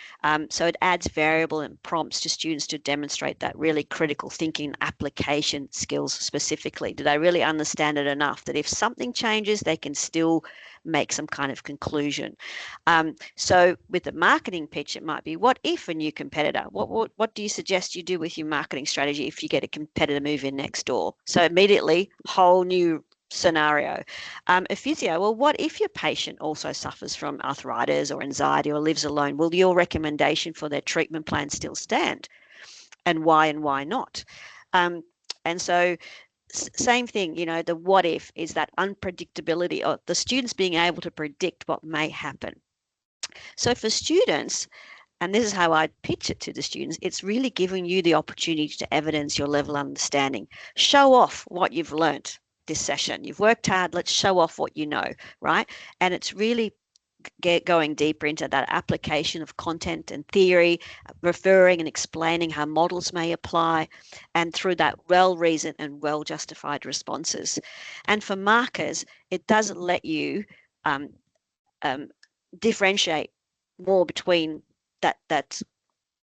S3: So it adds variable and prompts to students to demonstrate that really critical thinking application skills specifically. Do they really understand it enough that if something changes, they can still make some kind of conclusion? So with the marketing pitch, it might be, what if a new competitor? What do you suggest you do with your marketing strategy if you get a competitor move in next door? So immediately, whole new scenario. A physio, well, what if your patient also suffers from arthritis or anxiety or lives alone? Will your recommendation for their treatment plan still stand? And why not? And so same thing, you know, the what if is that unpredictability of the students being able to predict what may happen. So for students, and this is how I pitch it to the students, it's really giving you the opportunity to evidence your level of understanding. Show off what you've learnt this session. You've worked hard, let's show off what you know, right? And it's really going deeper into that application of content and theory, referring and explaining how models may apply, and through that well-reasoned and well-justified responses. And for markers, it doesn't let you differentiate more between that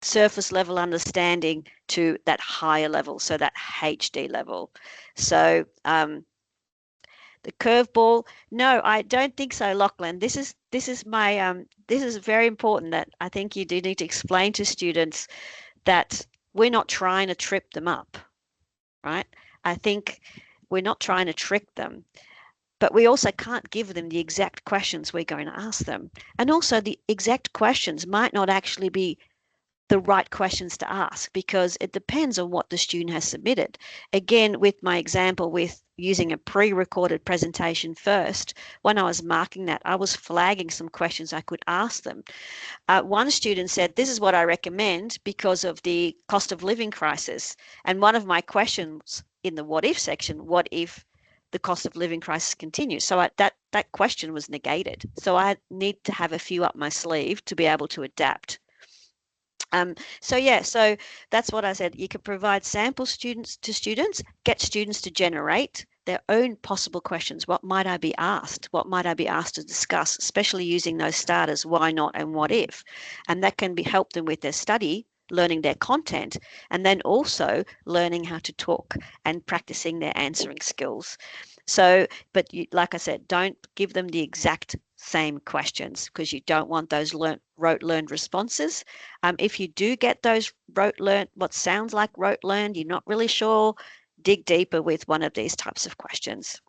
S3: surface level understanding to that higher level, so that HD level. So the curveball, no, I don't think so, Lachlan. This is my this is very important, that I think you do need to explain to students that we're not trying to trip them up, right? I think we're not trying to trick them, but we also can't give them the exact questions we're going to ask them. And also the exact questions might not actually be the right questions to ask, because it depends on what the student has submitted. Again, with my example with using a pre-recorded presentation first, when I was marking that, I was flagging some questions I could ask them. One student said, this is what I recommend because of the cost of living crisis. And one of my questions in the what if section, what if the cost of living crisis continues? So that question was negated. So I need to have a few up my sleeve to be able to adapt. So that's what I said. You could provide sample students to students, get students to generate their own possible questions. What might I be asked? What might I be asked to discuss, especially using those starters, why not and what if? And that can help them with their study, learning their content, and then also learning how to talk and practicing their answering skills. So, but like I said, don't give them the exact same questions, because you don't want those rote learned responses. If you do get those rote learned, what sounds like rote learned, you're not really sure, dig deeper with one of these types of questions.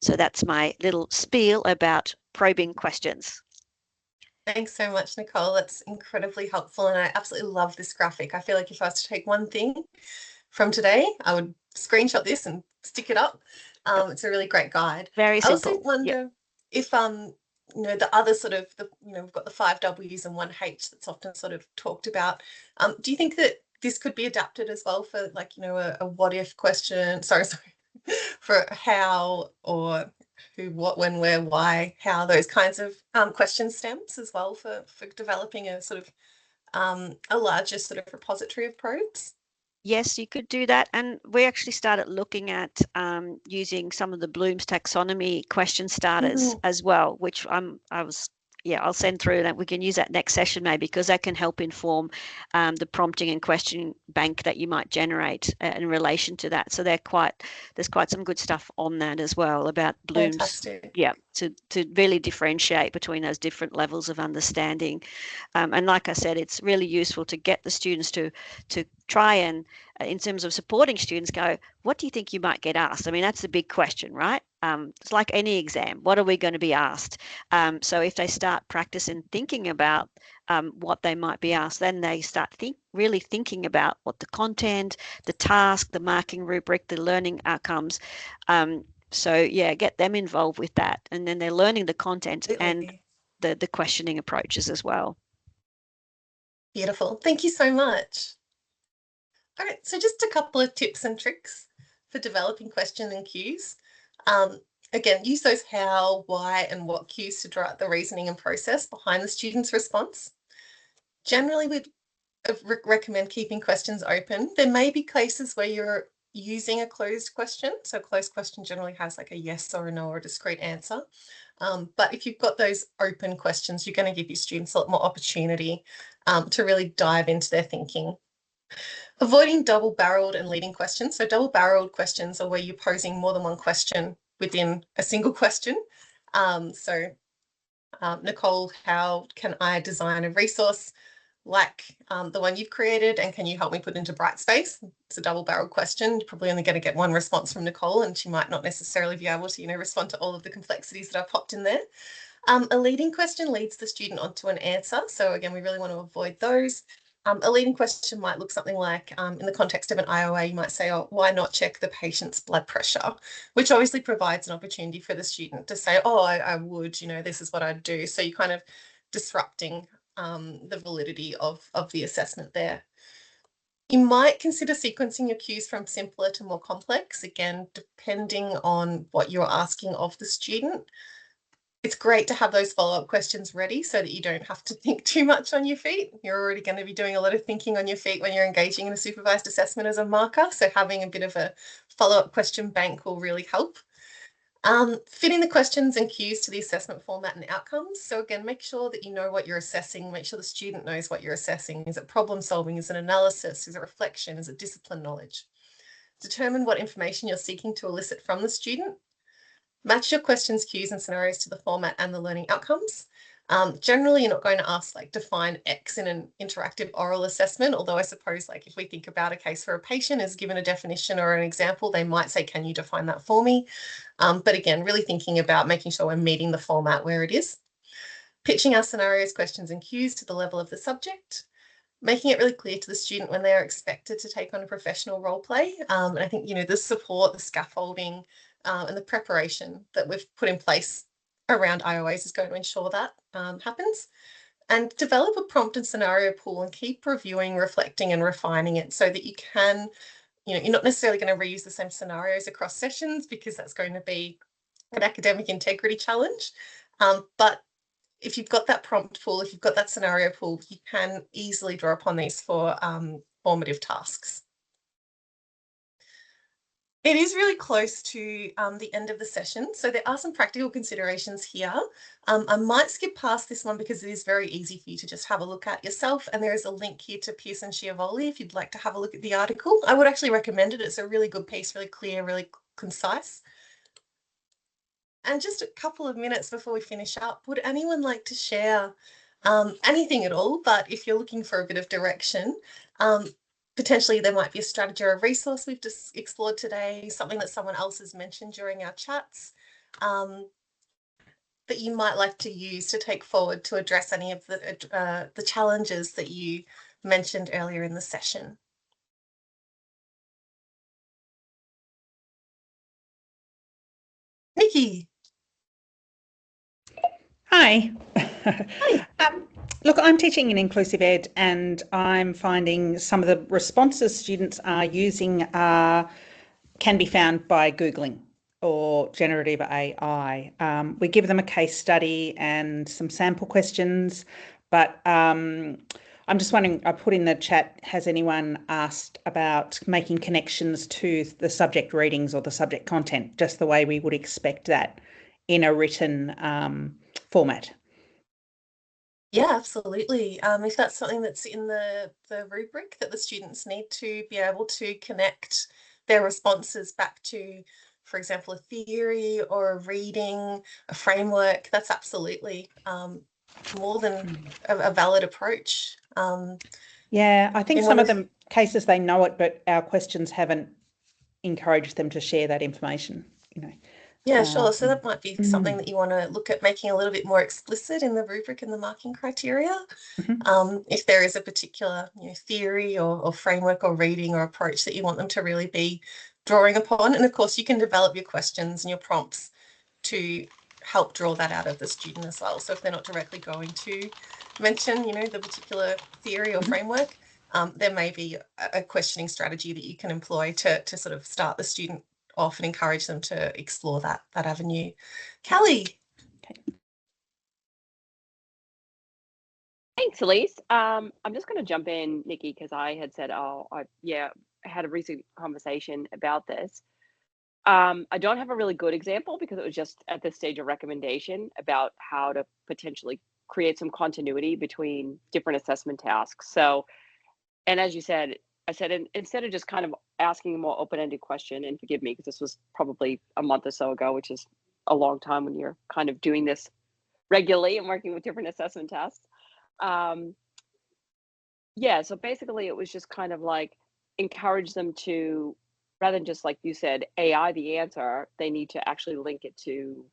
S3: So that's my little spiel about probing questions.
S2: Thanks so much, Nicole. That's incredibly helpful. And I absolutely love this graphic. I feel like if I was to take one thing from today, I would screenshot this and stick it up. It's a really great guide.
S3: Very simple.
S2: I also wonder if, you know, the other sort of, we've got the 5 W's and 1 H that's often sort of talked about. Do you think that this could be adapted as well for, like, you know, a what if question, sorry, for how or who, what, when, where, why, how, those kinds of question stems as well for developing a sort of a larger sort of repository of probes?
S3: Yes, you could do that. And we actually started looking at using some of the Bloom's taxonomy question starters as well, which I'll send through that. We can use that next session maybe, because that can help inform the prompting and question bank that you might generate in relation to that. So there's quite some good stuff on that as well about Bloom's.
S2: Fantastic.
S3: Yeah, to really differentiate between those different levels of understanding. And like I said, it's really useful to get the students to try and, in terms of supporting students, go, what do you think you might get asked? I mean, that's the big question, right? It's like any exam. What are we going to be asked? So if they start practicing thinking about what they might be asked, then they start really thinking about what the content, the task, the marking rubric, the learning outcomes. So yeah, get them involved with that. And then they're learning the content and the questioning approaches as well.
S2: Beautiful. Thank you so much. All right, so just a couple of tips and tricks for developing question and cues. Again, use those how, why, and what cues to draw out the reasoning and process behind the student's response. Generally, we'd recommend keeping questions open. There may be cases where you're using a closed question. So a closed question generally has like a yes or a no or a discrete answer. But if you've got those open questions, you're going to give your students a lot more opportunity to really dive into their thinking. Avoiding double-barreled and leading questions. So double-barreled questions are where you're posing more than one question within a single question. Nicole, how can I design a resource like the one you've created, and can you help me put into Brightspace? It's a double-barreled question. You're probably only going to get one response from Nicole, and she might not necessarily be able to, respond to all of the complexities that I've popped in there. A leading question leads the student onto an answer. So again, we really want to avoid those. A leading question might look something like, in the context of an IOA, you might say, oh, why not check the patient's blood pressure? Which obviously provides an opportunity for the student to say, oh, I would, this is what I'd do. So you're kind of disrupting the validity of the assessment there. You might consider sequencing your cues from simpler to more complex, again, depending on what you're asking of the student. It's great to have those follow-up questions ready so that you don't have to think too much on your feet. You're already going to be doing a lot of thinking on your feet when you're engaging in a supervised assessment as a marker. So having a bit of a follow-up question bank will really help. Fitting the questions and cues to the assessment format and outcomes. So again, make sure that you know what you're assessing, make sure the student knows what you're assessing. Is it problem solving? Is it analysis? Is it reflection? Is it discipline knowledge? Determine what information you're seeking to elicit from the student. Match your questions, cues and scenarios to the format and the learning outcomes. Generally, you're not going to ask like define X in an interactive oral assessment, although I suppose like if we think about a case where a patient is given a definition or an example, they might say, can you define that for me? But again, really thinking about making sure we're meeting the format where it is. Pitching our scenarios, questions and cues to the level of the subject. Making it really clear to the student when they are expected to take on a professional role play. And I think, the support, the scaffolding, and the preparation that we've put in place around IOAs is going to ensure that happens. And develop a prompt and scenario pool and keep reviewing, reflecting and refining it so that you can, you're not necessarily going to reuse the same scenarios across sessions because that's going to be an academic integrity challenge. But if you've got that prompt pool, if you've got that scenario pool, you can easily draw upon these for formative tasks. It is really close to the end of the session, so there are some practical considerations here. I might skip past this one because it is very easy for you to just have a look at yourself, and there is a link here to Pearson Schiavoli if you'd like to have a look at the article. I would actually recommend it. It's a really good piece, really clear, really concise. And just a couple of minutes before we finish up, would anyone like to share anything at all, but if you're looking for a bit of direction, potentially there might be a strategy or a resource we've just explored today, something that someone else has mentioned during our chats that you might like to use to take forward to address any of the challenges that you mentioned earlier in the session. Nikki.
S8: Hi.
S2: Hi.
S8: Look, I'm teaching in inclusive ed and I'm finding some of the responses students are using can be found by Googling or generative AI. We give them a case study and some sample questions, but I'm just wondering, I put in the chat, has anyone asked about making connections to the subject readings or the subject content, just the way we would expect that in a written format?
S2: Yeah, absolutely. If that's something that's in the rubric that the students need to be able to connect their responses back to, for example, a theory or a reading, a framework, that's absolutely more than a valid approach.
S8: Yeah, I think some of them cases they know it, but our questions haven't encouraged them to share that information,
S2: Yeah, sure. So that might be something that you want to look at making a little bit more explicit in the rubric and the marking criteria. If there is a particular theory or framework or reading or approach that you want them to really be drawing upon. And of course, you can develop your questions and your prompts to help draw that out of the student as well. So if they're not directly going to mention, the particular theory or framework, there may be a questioning strategy that you can employ to sort of start the student off and encourage them to explore that avenue. Callie.
S9: Hey, Thanks, Elise. I'm just going to jump in, Nikki, because I had said, I had a recent conversation about this. I don't have a really good example because it was just at this stage of recommendation about how to potentially create some continuity between different assessment tasks. So, and as you said, I said, instead of just kind of asking a more open-ended question, and forgive me, because this was probably a month or so ago, which is a long time when you're kind of doing this regularly and working with different assessment tests. So basically it was just kind of like encourage them to, rather than just like you said, AI the answer, they need to actually link it to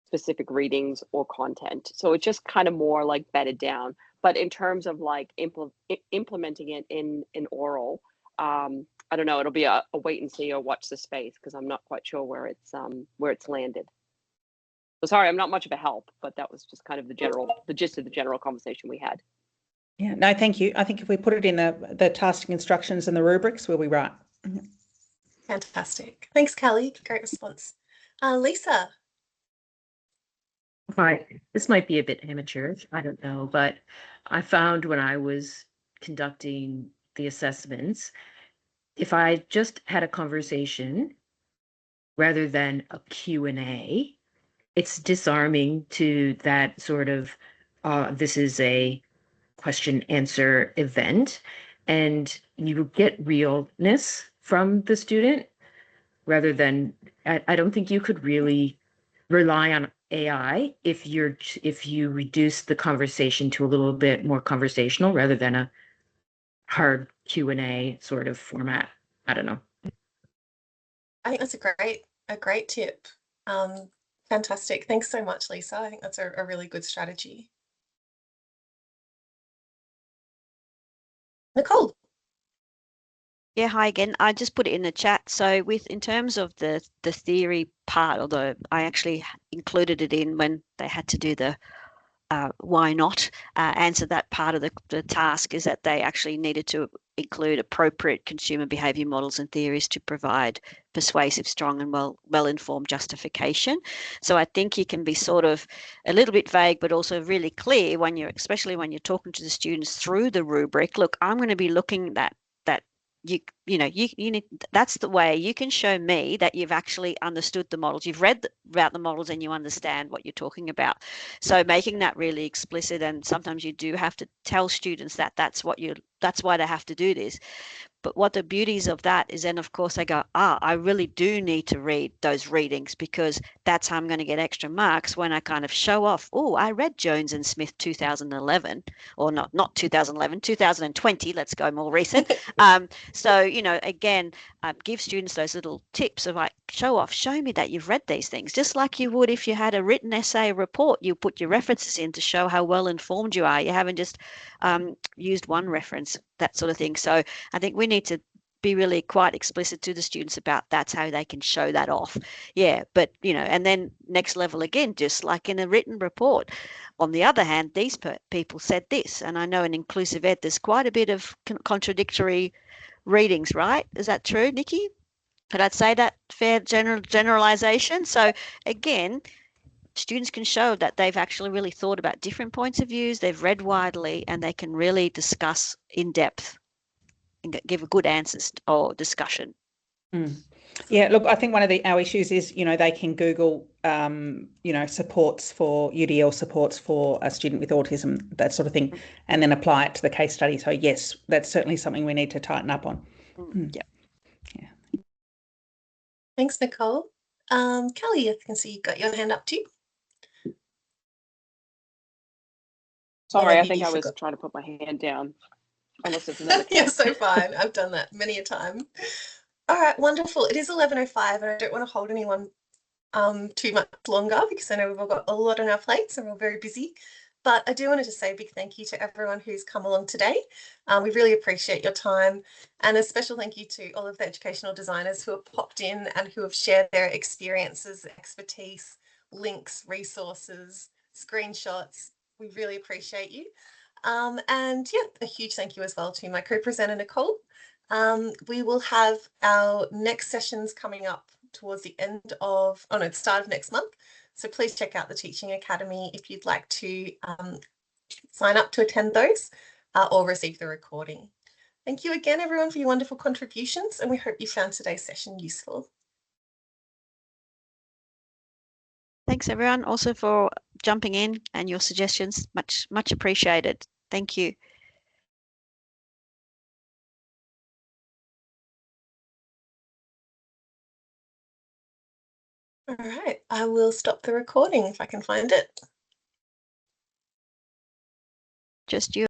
S9: specific readings or content. So it's just kind of more like bedded down. But in terms of like implementing it in oral, I don't know, it'll be a wait and see or watch the space, because I'm not quite sure where it's landed. So sorry, I'm not much of a help, but that was just kind of the gist of the general conversation we had.
S8: Yeah, no, thank you. I think if we put it in the tasking instructions and the rubrics, we'll be right.
S2: Fantastic. Thanks, Kelly. Great response. Lisa.
S7: Hi, this might be a bit amateurish, I don't know, but I found when I was conducting the assessments, if I just had a conversation rather than a Q&A, it's disarming to that sort of, this is a question answer event, and you get realness from the student rather than, I don't think you could really rely on AI if you reduce the conversation to a little bit more conversational rather than a hard Q&A sort of format. I don't know.
S2: I think that's a great tip. Fantastic. Thanks so much, Lisa. I think that's a really good strategy. Nicole.
S3: Yeah, hi again. I just put it in the chat. So in terms of the theory part, although I actually included it in when they had to do the why not answer that part of the task, is that they actually needed to include appropriate consumer behaviour models and theories to provide persuasive, strong and well-informed justification. So I think you can be sort of a little bit vague, but also really clear especially when you're talking to the students through the rubric. Look, I'm going to be looking at that. You need, that's the way you can show me that you've actually understood the models. You've read about the models and you understand what you're talking about. So making that really explicit, and sometimes you do have to tell students that that's why they have to do this. But what the beauties of that is, then of course they go, I really do need to read those readings, because that's how I'm going to get extra marks when I kind of show off, I read Jones and Smith 2011, or not 2011, 2020, let's go more recent. So, again, give students those little tips of like, show me that you've read these things, just like you would if you had a written essay report. You put your references in to show how well informed you are. You haven't just used one reference, that sort of thing. So I think we need to be really quite explicit to the students about that's how they can show that off. Yeah, but and then next level again, just like in a written report. On the other hand, these people said this, and I know in inclusive ed there's quite a bit of contradictory readings, right? Is that true, Nikki? Could I say that fair generalization? So again, students can show that they've actually really thought about different points of views, they've read widely, and they can really discuss in depth and give good answers or discussion.
S8: Yeah, look, I think one of our issues is, they can Google, supports for UDL supports for a student with autism, that sort of thing, and then apply it to the case study. So yes, that's certainly something we need to tighten up on.
S3: Yeah.
S2: Thanks, Nicole. Kelly, I can see you've got your hand up too.
S9: Sorry, I think I was trying to put my hand down. Unless it's another
S2: You're so fine. I've done that many a time. All right, wonderful. It is 11:05 and I don't want to hold anyone too much longer, because I know we've all got a lot on our plates and we're very busy. But I do want to just say a big thank you to everyone who's come along today. We really appreciate your time, and a special thank you to all of the educational designers who have popped in and who have shared their experiences, expertise, links, resources, screenshots. We really appreciate you. And yeah, a huge thank you as well to my co-presenter, Nicole. We will have our next sessions coming up towards the start of next month. So please check out the Teaching Academy if you'd like to sign up to attend those or receive the recording. Thank you again, everyone, for your wonderful contributions, and we hope you found today's session useful.
S3: Thanks, everyone, also for jumping in and your suggestions. Much appreciated. Thank you.
S2: All right, I will stop the recording if I can find it.
S3: Just you.